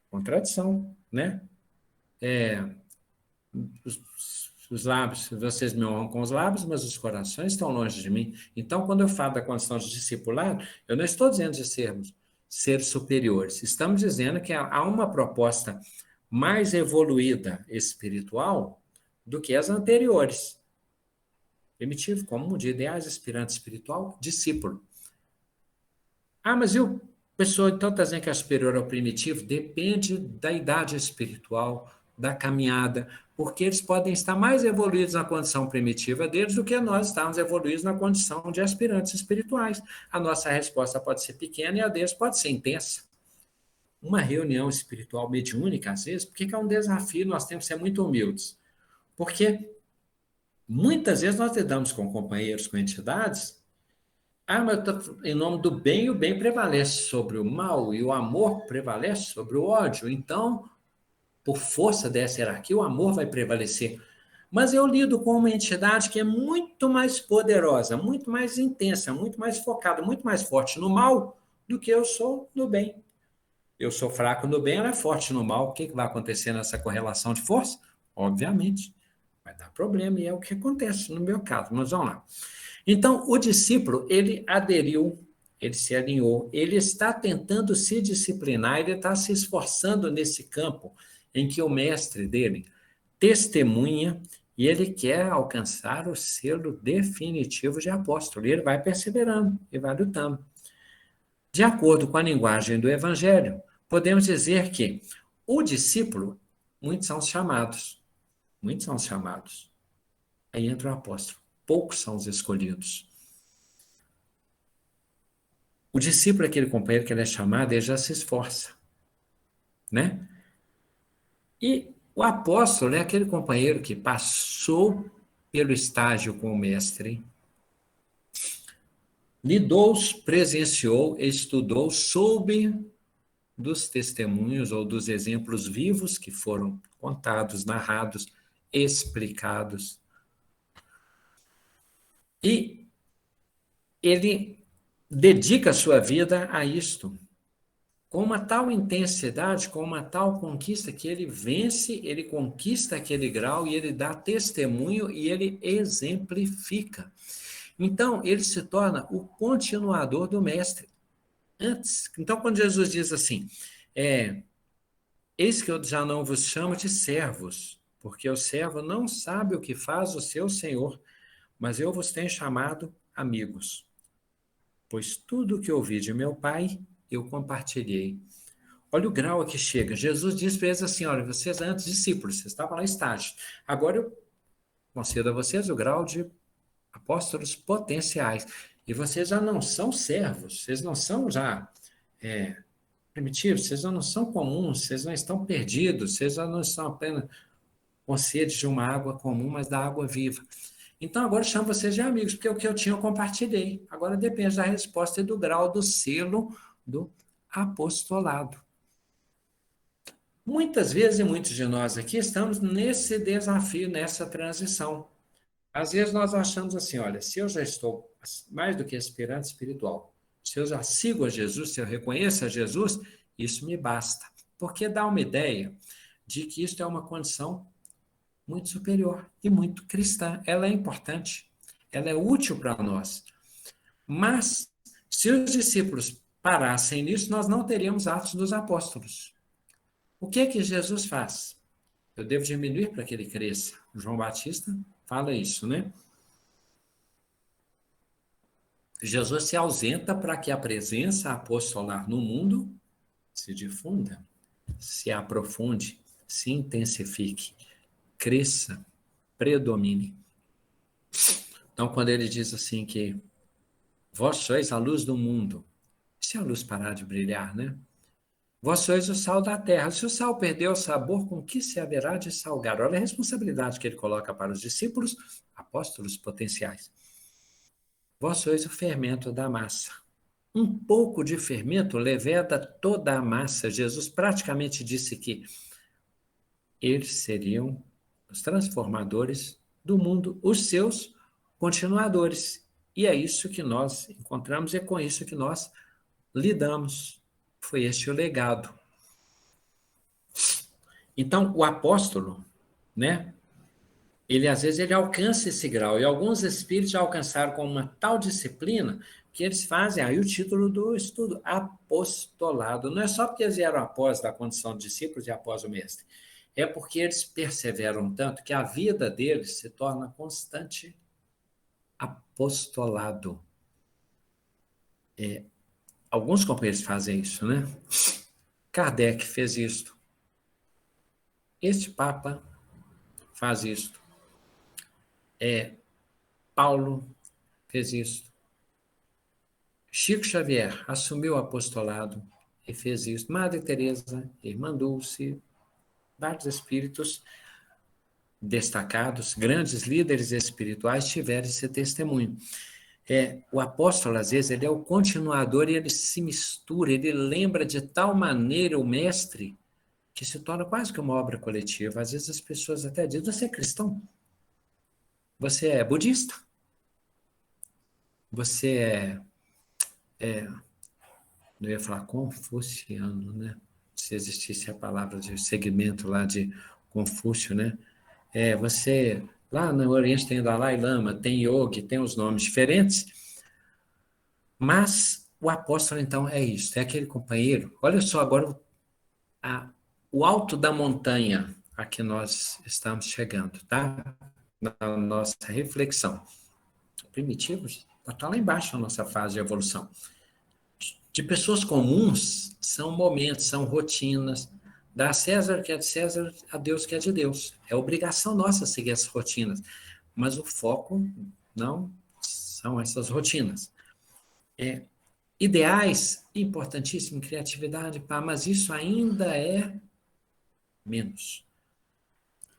Contradição, né? Os lábios, vocês me honram com os lábios, mas os corações estão longe de mim. Então, quando eu falo da condição de discipulado, eu não estou dizendo de sermos seres superiores. Estamos dizendo que há uma proposta mais evoluída espiritual do que as anteriores. Primitivo, comum, de ideais, aspirante espiritual, discípulo. Mas e o pessoa então está dizendo que é superior ao primitivo? Depende da idade espiritual, da caminhada, porque eles podem estar mais evoluídos na condição primitiva deles do que nós estamos evoluídos na condição de aspirantes espirituais. A nossa resposta pode ser pequena e a deles pode ser intensa. Uma reunião espiritual mediúnica, às vezes, porque é um desafio, nós temos que ser muito humildes. Porque muitas vezes nós lidamos com companheiros, com entidades, mas em nome do bem, o bem prevalece sobre o mal e o amor prevalece sobre o ódio. Então, por força dessa hierarquia, o amor vai prevalecer. Mas eu lido com uma entidade que é muito mais poderosa, muito mais intensa, muito mais focada, muito mais forte no mal do que eu sou no bem. Eu sou fraco no bem, ela é forte no mal. O que vai acontecer nessa correlação de força? Obviamente, vai dar problema, e é o que acontece no meu caso. Mas vamos lá. Então, o discípulo, ele aderiu, ele se alinhou, ele está tentando se disciplinar, ele está se esforçando nesse campo em que o mestre dele testemunha e ele quer alcançar o selo definitivo de apóstolo. E ele vai perseverando e vai lutando. De acordo com a linguagem do Evangelho, podemos dizer que o discípulo, muitos são os chamados, muitos são os chamados. Aí entra o apóstolo, poucos são os escolhidos. O discípulo é aquele companheiro que ele é chamado, ele já se esforça, né? E o apóstolo é aquele companheiro que passou pelo estágio com o mestre, lidou, presenciou, estudou, soube dos testemunhos ou dos exemplos vivos que foram contados, narrados, explicados. E ele dedica a sua vida a isto, com uma tal intensidade, com uma tal conquista, que ele vence, ele conquista aquele grau e ele dá testemunho e ele exemplifica. Então, ele se torna o continuador do mestre. Antes, então, quando Jesus diz assim, eis que eu já não vos chamo de servos, porque o servo não sabe o que faz o seu senhor, mas eu vos tenho chamado amigos. Pois tudo o que ouvi de meu Pai, eu compartilhei. Olha o grau a que chega. Jesus diz para eles assim, olha, vocês antes discípulos, vocês estavam lá em estágio. Agora eu concedo a vocês o grau de apóstolos potenciais. E vocês já não são servos, vocês não são já primitivos, vocês já não são comuns, vocês não estão perdidos, vocês já não estão apenas com sede de uma água comum, mas da água viva. Então, agora eu chamo vocês de amigos, porque o que eu tinha eu compartilhei. Agora depende da resposta e do grau do selo do apostolado. Muitas vezes, e muitos de nós aqui, estamos nesse desafio, nessa transição. Às vezes nós achamos assim, olha, se eu já estou mais do que aspirante espiritual, se eu já sigo a Jesus, se eu reconheço a Jesus, isso me basta. Porque dá uma ideia de que isso é uma condição muito superior e muito cristã. Ela é importante, ela é útil para nós. Mas, se os discípulos parassem nisso, nós não teríamos Atos dos Apóstolos. O que é que Jesus faz? Eu devo diminuir para que ele cresça. João Batista fala isso, né? Jesus se ausenta para que a presença apostolar no mundo se difunda, se aprofunde, se intensifique, cresça, predomine. Então, quando ele diz assim que vós sois a luz do mundo, se a luz parar de brilhar, né? Vós sois o sal da terra. Se o sal perdeu o sabor, com que se haverá de salgar? Olha a responsabilidade que ele coloca para os discípulos, apóstolos potenciais. Vós sois o fermento da massa. Um pouco de fermento leveda toda a massa. Jesus praticamente disse que eles seriam os transformadores do mundo, os seus continuadores. E é isso que nós encontramos, e é com isso que nós lidamos. Foi este o legado. Então, o apóstolo, né? Ele às vezes ele alcança esse grau, e alguns espíritos já alcançaram com uma tal disciplina que eles fazem aí o título do estudo, apostolado. Não é só porque eles vieram após da condição de discípulos e após o mestre, é porque eles perseveram tanto que a vida deles se torna constante apostolado. Alguns companheiros fazem isso, né? Kardec fez isto. Este Papa faz isto. Paulo fez isto. Chico Xavier assumiu o apostolado e fez isso. Madre Teresa, Irmã Dulce, vários espíritos destacados, grandes líderes espirituais tiveram esse testemunho. O apóstolo, às vezes, ele é o continuador e ele se mistura, ele lembra de tal maneira o mestre que se torna quase que uma obra coletiva. Às vezes as pessoas até dizem, você é cristão? Você é budista? Você não ia falar confuciano, né? Se existisse a palavra de segmento lá de Confúcio, né? Você, lá no Oriente tem Dalai Lama, tem Yogi, tem os nomes diferentes, mas o apóstolo, então, é isso, é aquele companheiro. Olha só agora o alto da montanha a que nós estamos chegando, tá? Na nossa reflexão. Primitivos, está lá embaixo a nossa fase de evolução. de pessoas comuns são momentos, são rotinas. Dá a César o que é de César, a Deus o que é de Deus. É obrigação nossa seguir essas rotinas. Mas o foco não são essas rotinas. Ideais, importantíssimo, criatividade, pá, mas isso ainda é menos.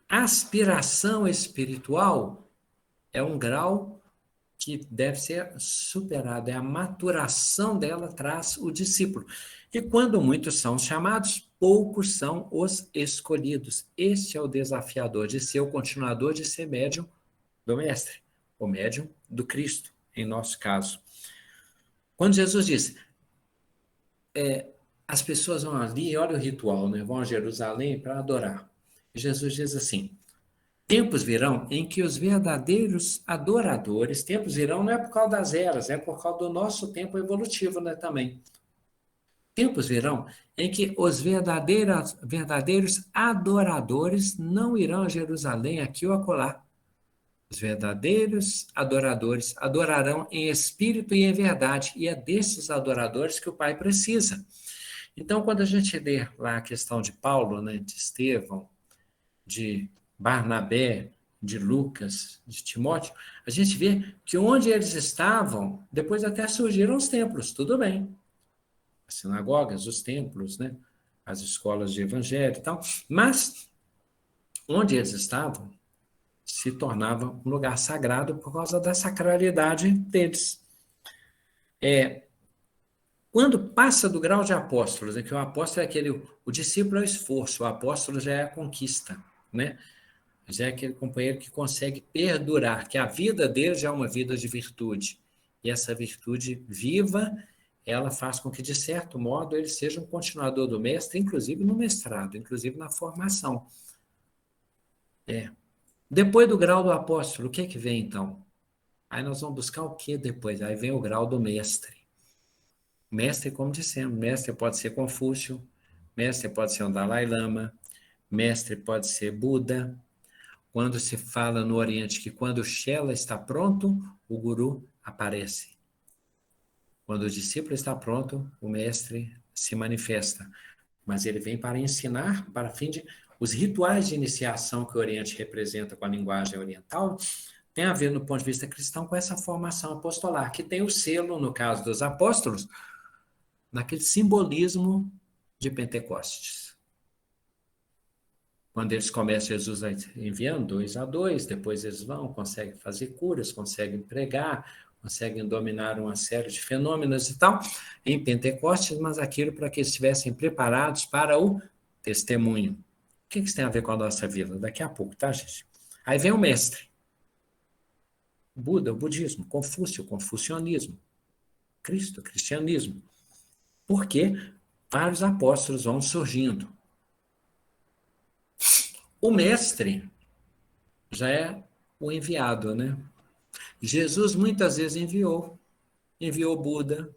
Aspiração espiritual é um grau que deve ser superado, é a maturação dela traz o discípulo. E quando muitos são chamados, poucos são os escolhidos. Este é o desafiador de ser o continuador, de ser médium do Mestre, o médium do Cristo, em nosso caso. Quando Jesus diz, as pessoas vão ali, olha o ritual, né? Vão a Jerusalém para adorar. E Jesus diz assim, tempos virão em que os verdadeiros adoradores, tempos virão não é por causa das eras, é por causa do nosso tempo evolutivo, né, também. Tempos virão em que os verdadeiros adoradores não irão a Jerusalém, aqui ou acolá. Os verdadeiros adoradores adorarão em espírito e em verdade, e é desses adoradores que o Pai precisa. Então, quando a gente lê lá a questão de Paulo, né, de Estevão, de Barnabé, de Lucas, de Timóteo, a gente vê que onde eles estavam, depois até surgiram os templos, tudo bem. As sinagogas, os templos, né? As escolas de evangelho e tal, mas onde eles estavam se tornava um lugar sagrado por causa da sacralidade deles. Quando passa do grau de apóstolos, é que o apóstolo é aquele, o discípulo é o esforço, o apóstolo já é a conquista, né? Já é aquele companheiro que consegue perdurar, que a vida dele já é uma vida de virtude. E essa virtude viva, ela faz com que, de certo modo, ele seja um continuador do mestre, inclusive no mestrado, inclusive na formação. Depois do grau do apóstolo, o que que vem, então? Aí nós vamos buscar o que depois? Aí vem o grau do mestre. Mestre, como dissemos, mestre pode ser Confúcio, mestre pode ser um Dalai Lama, mestre pode ser Buda. Quando se fala no Oriente que quando o Shela está pronto, o guru aparece. Quando o discípulo está pronto, o mestre se manifesta. Mas ele vem para ensinar, para fim de... Os rituais de iniciação que o Oriente representa com a linguagem oriental tem a ver, no ponto de vista cristão, com essa formação apostolar, que tem o selo, no caso dos apóstolos, naquele simbolismo de Pentecostes. Quando eles começam, Jesus enviando 2 a 2, depois eles vão, conseguem fazer curas, conseguem pregar, conseguem dominar uma série de fenômenos e tal, em Pentecostes, mas aquilo para que eles estivessem preparados para o testemunho. O que isso tem a ver com a nossa vida? Daqui a pouco, tá, gente? Aí vem o mestre. Buda, o budismo, Confúcio, o confucionismo, Cristo, o cristianismo. Porque vários apóstolos vão surgindo. O mestre já é o enviado, né? Jesus muitas vezes enviou Buda,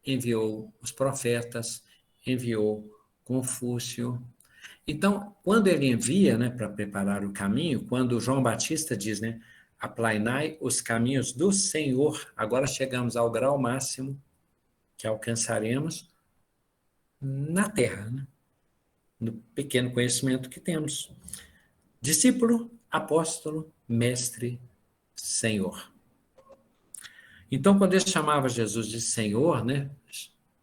enviou os profetas, enviou Confúcio. Então, quando ele envia, né, para preparar o caminho, quando João Batista diz, né, aplainai os caminhos do Senhor, agora chegamos ao grau máximo que alcançaremos na Terra, né? No pequeno conhecimento que temos. Discípulo, apóstolo, mestre, Senhor. Então, quando ele chamava Jesus de Senhor, né?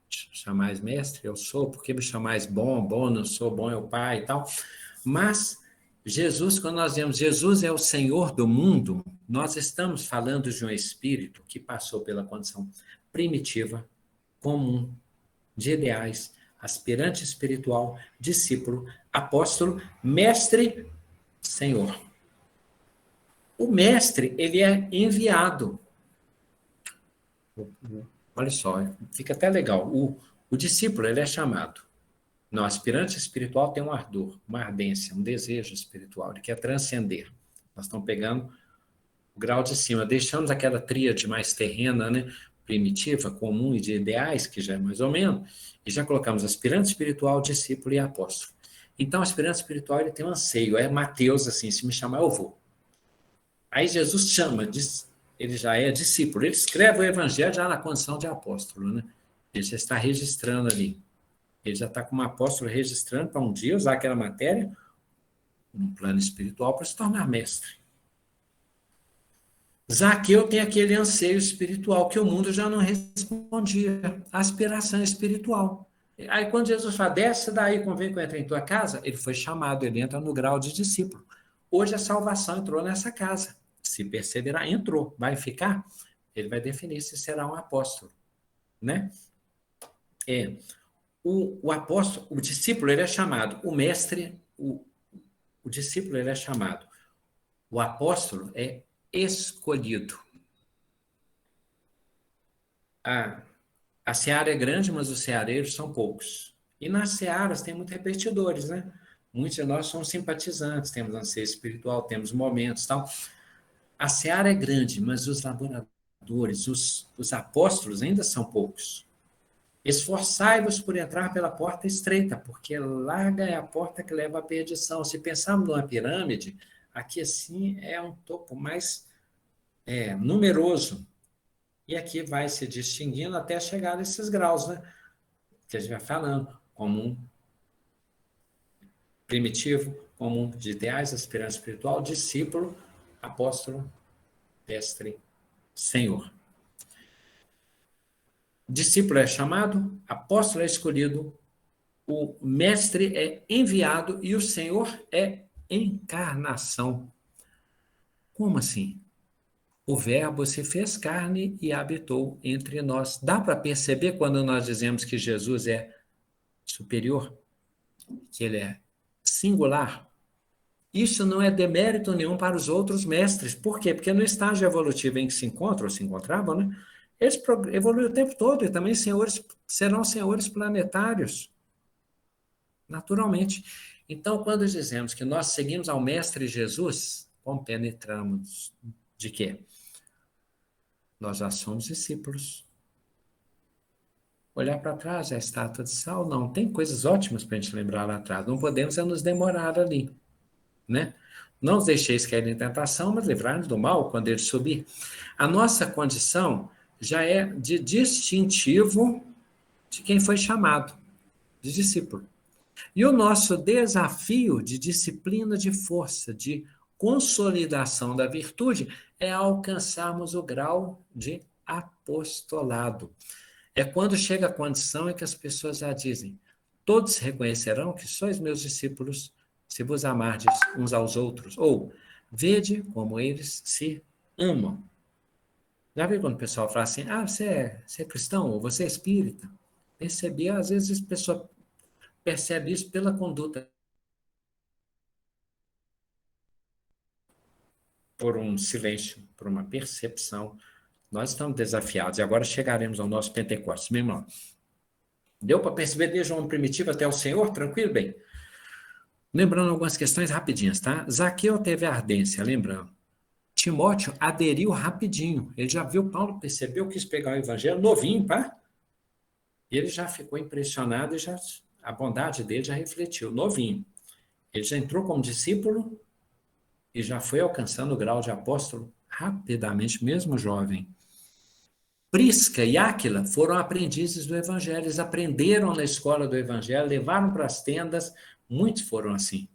Chamais mestre, eu sou, porque me chamais bom, bom não sou, bom é o Pai e tal. Mas Jesus, quando nós vemos Jesus é o Senhor do mundo, nós estamos falando de um espírito que passou pela condição primitiva, comum, de ideais, aspirante espiritual, discípulo, apóstolo, mestre, Senhor. O mestre, ele é enviado. Olha só, fica até legal. O discípulo, ele é chamado. No aspirante espiritual tem um ardor, uma ardência, um desejo espiritual, ele quer transcender. Nós estamos pegando o grau de cima, deixamos aquela tríade mais terrena, né, primitiva, comum e de ideais, que já é mais ou menos, e já colocamos aspirante espiritual, discípulo e apóstolo. Então, o aspirante espiritual, ele tem um anseio, é Mateus, assim, se me chamar, eu vou. Aí Jesus chama, ele já é discípulo, ele escreve o evangelho já na condição de apóstolo, né? Ele já está registrando ali. Ele já está como apóstolo registrando para um dia usar aquela matéria no plano espiritual para se tornar mestre. Zaqueu tem aquele anseio espiritual que o mundo já não respondia, aspiração espiritual. Aí quando Jesus fala, desce daí, convém que eu entre em tua casa, ele foi chamado, ele entra no grau de discípulo. Hoje a salvação entrou nessa casa. Se perseverar, entrou. Vai ficar? Ele vai definir se será um apóstolo, né? O apóstolo, o discípulo, ele é chamado, o mestre, o discípulo, ele é chamado. O apóstolo é escolhido. A seara é grande, mas os ceareiros são poucos. E nas searas tem muitos repetidores, né? Muitos de nós somos simpatizantes, temos anseio espiritual, temos momentos e tal. A seara é grande, mas os laboradores, os apóstolos ainda são poucos. Esforçai-vos por entrar pela porta estreita, porque larga é a porta que leva à perdição. Se pensarmos numa pirâmide, aqui assim é um topo mais numeroso. E aqui vai se distinguindo até chegar a esses graus, né? Que a gente vai falando, comum, primitivo, comum de ideais, aspirante espiritual, discípulo, apóstolo, mestre, senhor. Discípulo é chamado, apóstolo é escolhido, o mestre é enviado e o Senhor é encarnação. Como assim? O Verbo se fez carne e habitou entre nós. Dá para perceber quando nós dizemos que Jesus é superior, que ele é singular? Isso não é demérito nenhum para os outros mestres. Por quê? Porque no estágio evolutivo em que se encontram, ou se encontravam, né? Eles evoluem o tempo todo e também serão senhores planetários. Naturalmente. Então, quando dizemos que nós seguimos ao Mestre Jesus, compenetramos de quê? Nós já somos discípulos. Olhar para trás, a estátua de sal, não. Tem coisas ótimas para a gente lembrar lá atrás. Não podemos nos demorar ali, né? Não os deixeis cair em tentação, mas livrai-nos do mal quando ele subir. A nossa condição já é de distintivo de quem foi chamado, de discípulo. E o nosso desafio de disciplina de força, de consolidação da virtude, é alcançarmos o grau de apostolado. É quando chega a condição em que as pessoas já dizem: todos reconhecerão que sois meus discípulos, se vos amardes uns aos outros. Ou, vede como eles se amam. Já viu quando o pessoal fala assim: você é cristão, ou você é espírita? Percebi, às vezes a pessoa percebe isso pela conduta. Por um silêncio, por uma percepção. Nós estamos desafiados. E agora chegaremos ao nosso Pentecostes. Meu irmão, deu para perceber desde o homem primitivo até o Senhor? Tranquilo? Bem. Lembrando algumas questões rapidinhas, tá? Zaqueu teve ardência, lembrando. Timóteo aderiu rapidinho. Ele já viu Paulo, percebeu, quis pegar o evangelho novinho, pá. E ele já ficou impressionado e a bondade dele já refletiu, novinho. Ele já entrou como discípulo e já foi alcançando o grau de apóstolo rapidamente, mesmo jovem. Prisca e Áquila foram aprendizes do evangelho, eles aprenderam na escola do evangelho, levaram para as tendas, muitos foram assim.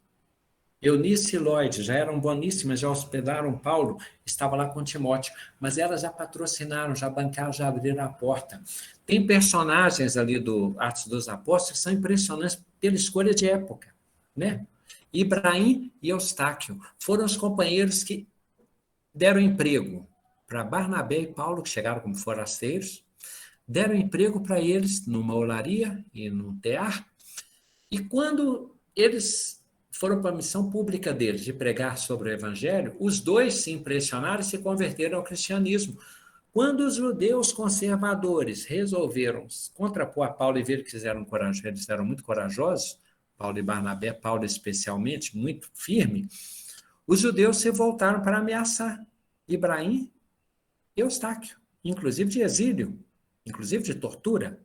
Eunice e Lloyd já eram boníssimas, já hospedaram Paulo, estava lá com Timóteo, mas elas já patrocinaram, já bancaram, já abriram a porta. Tem personagens ali do Atos dos Apóstolos que são impressionantes pela escolha de época, né? Ibrahim e Eustáquio foram os companheiros que deram emprego para Barnabé e Paulo, que chegaram como forasteiros, deram emprego para eles numa olaria e num tear, e quando eles foram para a missão pública deles, de pregar sobre o evangelho, os dois se impressionaram e se converteram ao cristianismo. Quando os judeus conservadores resolveram contrapor a Paulo e viram que eles eram muito corajosos, Paulo e Barnabé, Paulo especialmente, muito firme, os judeus se voltaram para ameaçar Ibrahim e Eustáquio, inclusive de exílio, inclusive de tortura.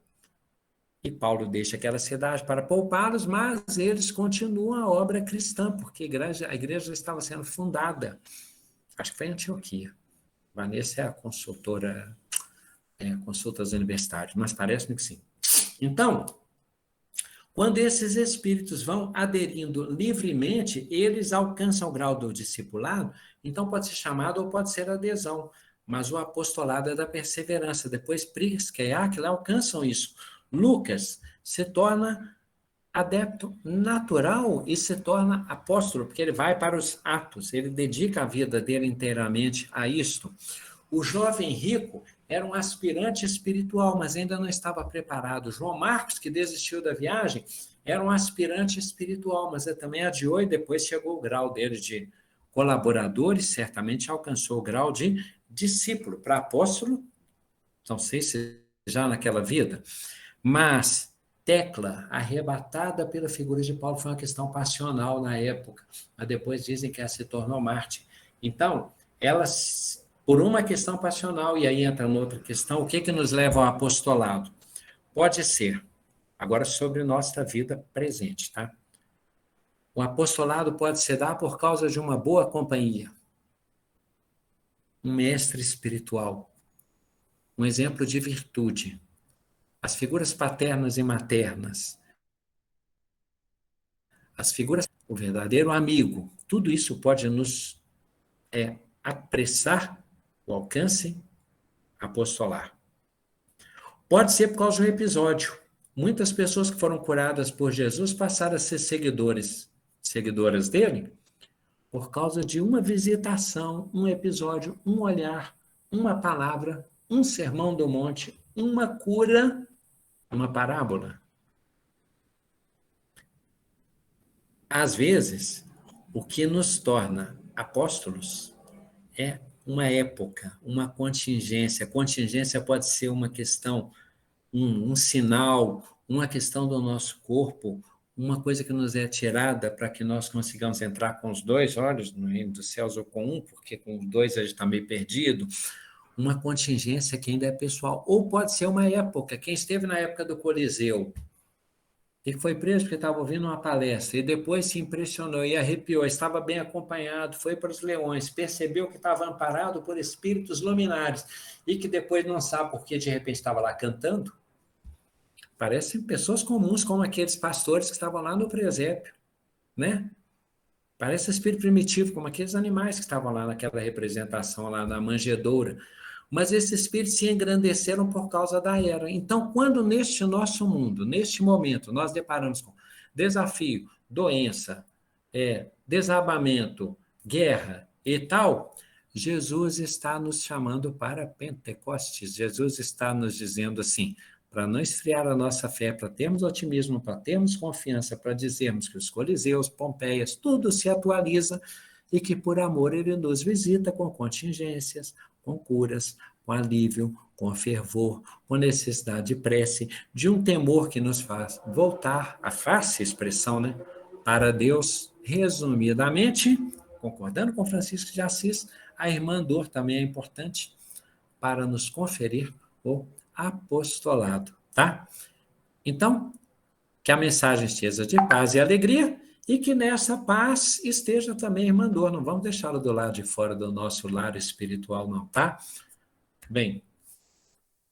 E Paulo deixa aquela cidade para poupá-los, mas eles continuam a obra cristã, porque a igreja estava sendo fundada. Acho que foi em Antioquia. Vanessa é a consultora consultas universitárias, mas parece-me que sim. Então, quando esses espíritos vão aderindo livremente, eles alcançam o grau do discipulado, então pode ser chamado ou pode ser adesão, mas o apostolado é da perseverança. Depois, Prisca e Áquila alcançam isso. Lucas se torna adepto natural e se torna apóstolo, porque ele vai para os atos, ele dedica a vida dele inteiramente a isto. O jovem rico era um aspirante espiritual, mas ainda não estava preparado. João Marcos, que desistiu da viagem, era um aspirante espiritual, mas também adiou e depois chegou o grau dele de colaborador e certamente alcançou o grau de discípulo. Para apóstolo, não sei se já naquela vida, mas Tecla, arrebatada pela figura de Paulo, foi uma questão passional na época, mas depois dizem que ela se tornou mártir. Então, ela, por uma questão passional, e aí entra noutra questão, o que nos leva ao apostolado? Pode ser, agora sobre nossa vida presente, tá? O apostolado pode se dar por causa de uma boa companhia, um mestre espiritual, um exemplo de virtude, as figuras paternas e maternas, as figuras, o verdadeiro amigo, tudo isso pode nos apressar o alcance apostolar. Pode ser por causa de um episódio. Muitas pessoas que foram curadas por Jesus passaram a ser seguidoras dele, por causa de uma visitação, um episódio, um olhar, uma palavra, um sermão do monte, uma cura, uma parábola. Às vezes, o que nos torna apóstolos é uma época, uma contingência. A contingência pode ser uma questão, um sinal, uma questão do nosso corpo, uma coisa que nos é tirada para que nós consigamos entrar com os dois olhos no reino dos céus ou com um, porque com os dois a gente está meio perdido. Uma contingência que ainda é pessoal. Ou pode ser uma época. Quem esteve na época do Coliseu, e foi preso porque estava ouvindo uma palestra, e depois se impressionou e arrepiou, estava bem acompanhado, foi para os leões, percebeu que estava amparado por espíritos luminares, e que depois não sabe por que de repente estava lá cantando. Parecem pessoas comuns, como aqueles pastores que estavam lá no presépio, né? Parece espírito primitivo, como aqueles animais que estavam lá naquela representação, lá na manjedoura. Mas esses espíritos se engrandeceram por causa da era. Então, quando neste nosso mundo, neste momento, nós deparamos com desafio, doença, desabamento, guerra e tal, Jesus está nos chamando para Pentecostes. Jesus está nos dizendo assim, para não esfriar a nossa fé, para termos otimismo, para termos confiança, para dizermos que os Coliseus, Pompeias, tudo se atualiza e que por amor ele nos visita com contingências, com curas, com alívio, com fervor, com necessidade de prece, de um temor que nos faz voltar, a fácil expressão, né, para Deus. Resumidamente, concordando com Francisco de Assis, a irmã dor também é importante para nos conferir o apostolado, tá? Então, que a mensagem esteja de paz e alegria e que nessa paz esteja também a irmã dor. Não vamos deixá-la do lado de fora do nosso lar espiritual, não, tá? Bem,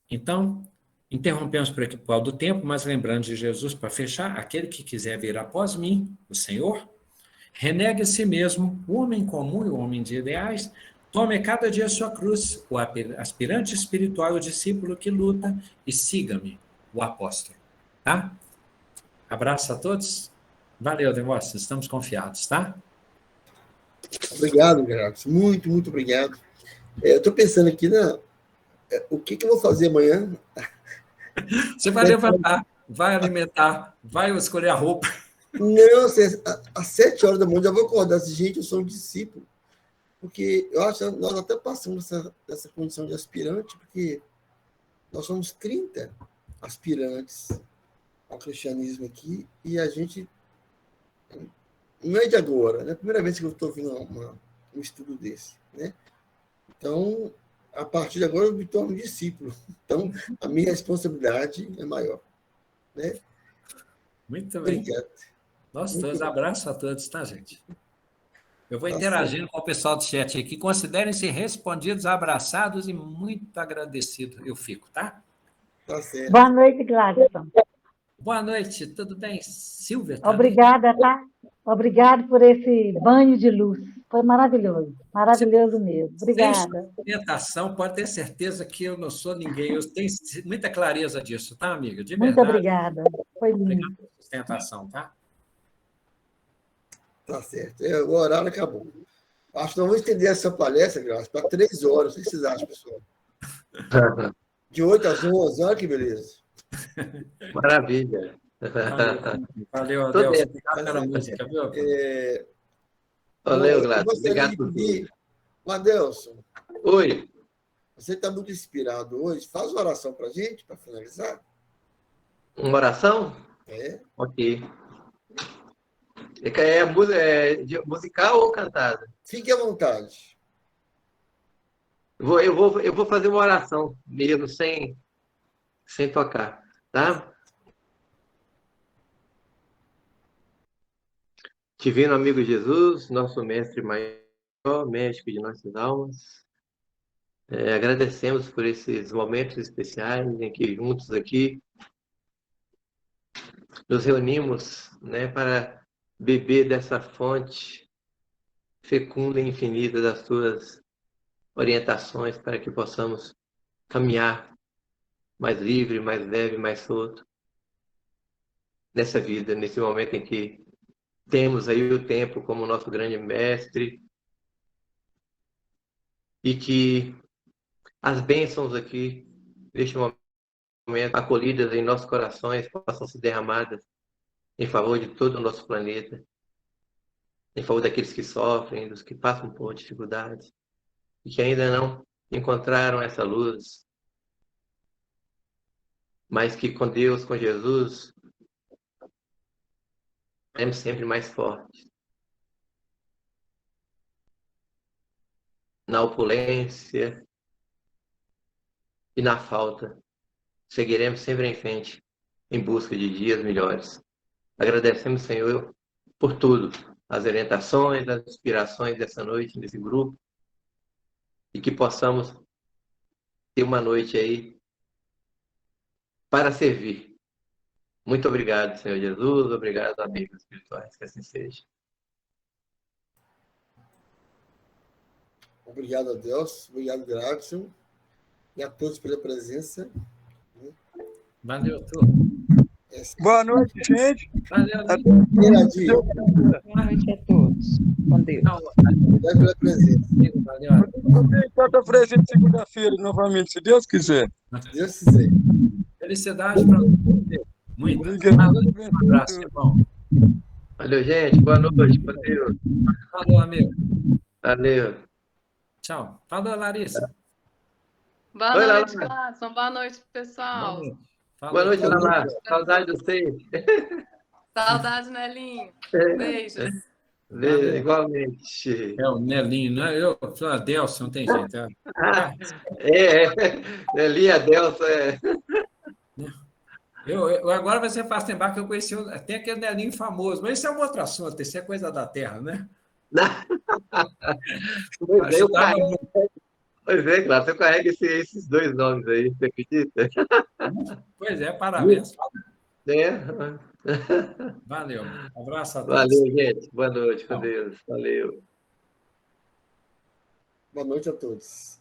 então, interrompemos por aqui por causa do tempo, mas lembrando de Jesus para fechar, aquele que quiser vir após mim, o Senhor, renegue a si mesmo, o homem comum e o homem de ideais, tome cada dia a sua cruz, o aspirante espiritual e o discípulo que luta, e siga-me, o apóstolo. Tá? Abraço a todos. Valeu, Demóstenes, estamos confiados, tá? Obrigado, Gerardo. Muito, muito obrigado. Eu estou pensando aqui, o que eu vou fazer amanhã? Você vai levantar, vai alimentar, vai escolher a roupa. Não, às 7 horas da manhã eu já vou acordar. Gente, eu sou um discípulo. Porque eu acho que nós até passamos dessa condição de aspirante, porque nós somos 30 aspirantes ao cristianismo aqui, e a gente não é de agora, né? É a primeira vez que eu estou ouvindo um estudo desse, né? Então, a partir de agora eu me torno discípulo. Então, a minha responsabilidade é maior, né? Muito bem. Obrigado. Nós todos, abraço a todos, tá, gente? Eu vou Tá interagindo com o pessoal do chat aqui. Considerem-se respondidos, abraçados e muito agradecido. Eu fico, tá? Tá certo. Boa noite, Gladson. Boa noite, tudo bem? Silvia também? Obrigada, tá? Obrigado por esse banho de luz. Foi maravilhoso. Maravilhoso mesmo. Sem Obrigada. sustentação, pode ter certeza que eu não sou ninguém. Eu tenho muita clareza disso, tá, amiga? De Muito verdade. obrigada. Foi Obrigado lindo. pela sustentação, tá? Tá certo. O horário acabou. Acho que nós vamos estender essa palestra, Graça, para 3 horas. O que vocês acham, pessoal? De 8 às 11, olha que beleza. Maravilha. Valeu, Tô Adelson. dentro. Obrigado pela música, viu? Valeu, Eu Gladys. gostaria Obrigado de por pedir, tudo. Adelson, Oi. você está muito inspirado hoje. Faz uma oração para a gente, para finalizar. Uma oração? É. Ok. Musical ou cantada? Fique à vontade. Eu vou fazer uma oração mesmo, sem tocar, tá? Divino amigo Jesus, nosso mestre maior, médico de nossas almas, agradecemos por esses momentos especiais em que juntos aqui nos reunimos, né, para beber dessa fonte fecunda e infinita das tuas orientações para que possamos caminhar mais livre, mais leve, mais solto nessa vida, nesse momento em que temos aí o tempo como nosso grande mestre e que as bênçãos aqui, neste momento, acolhidas em nossos corações, possam ser derramadas em favor de todo o nosso planeta, em favor daqueles que sofrem, dos que passam por dificuldades e que ainda não encontraram essa luz, mas que com Deus, com Jesus, seremos sempre mais fortes. Na opulência e na falta, seguiremos sempre em frente, em busca de dias melhores. Agradecemos, Senhor, por tudo, as orientações, as inspirações dessa noite, desse grupo, e que possamos ter uma noite aí para servir. Muito obrigado, Senhor Jesus, obrigado, amigos espirituais, que assim seja. Obrigado a Deus, obrigado, Gladson, e a todos pela presença. Valeu, turma. Boa noite, gente. Valeu, Beiradinho. Boa noite a todos. Com Deus. Obrigado pela presença. Valeu. Estou presente segunda-feira novamente, se Deus quiser. Se Deus quiser. Felicidade para você. Muito. Obrigado. Um abraço, irmão. Valeu, gente. Boa noite. Com Deus. Falou, amigo. Valeu. Tchau. Falou, Larissa. Boa Oi, noite, Lala. Gladson. Boa noite, pessoal. Boa noite. Boa noite, Falou. Lala. Saudade de vocês. Saudade, Nelinho. Beijos. Valeu. Igualmente. É o Nelinho, né? Eu sou a Delcio, não tem jeito. Elia Delsa. Eu agora você faz lembrar que eu conheci até aquele Nelinho famoso, mas isso é um outro assunto, isso é coisa da terra, né? Pois é, claro, você carrega esses dois nomes aí, você acredita? Pois é, parabéns. É. Valeu. Um abraço a todos. Valeu, gente. Boa noite, com Deus. Valeu. Boa noite a todos.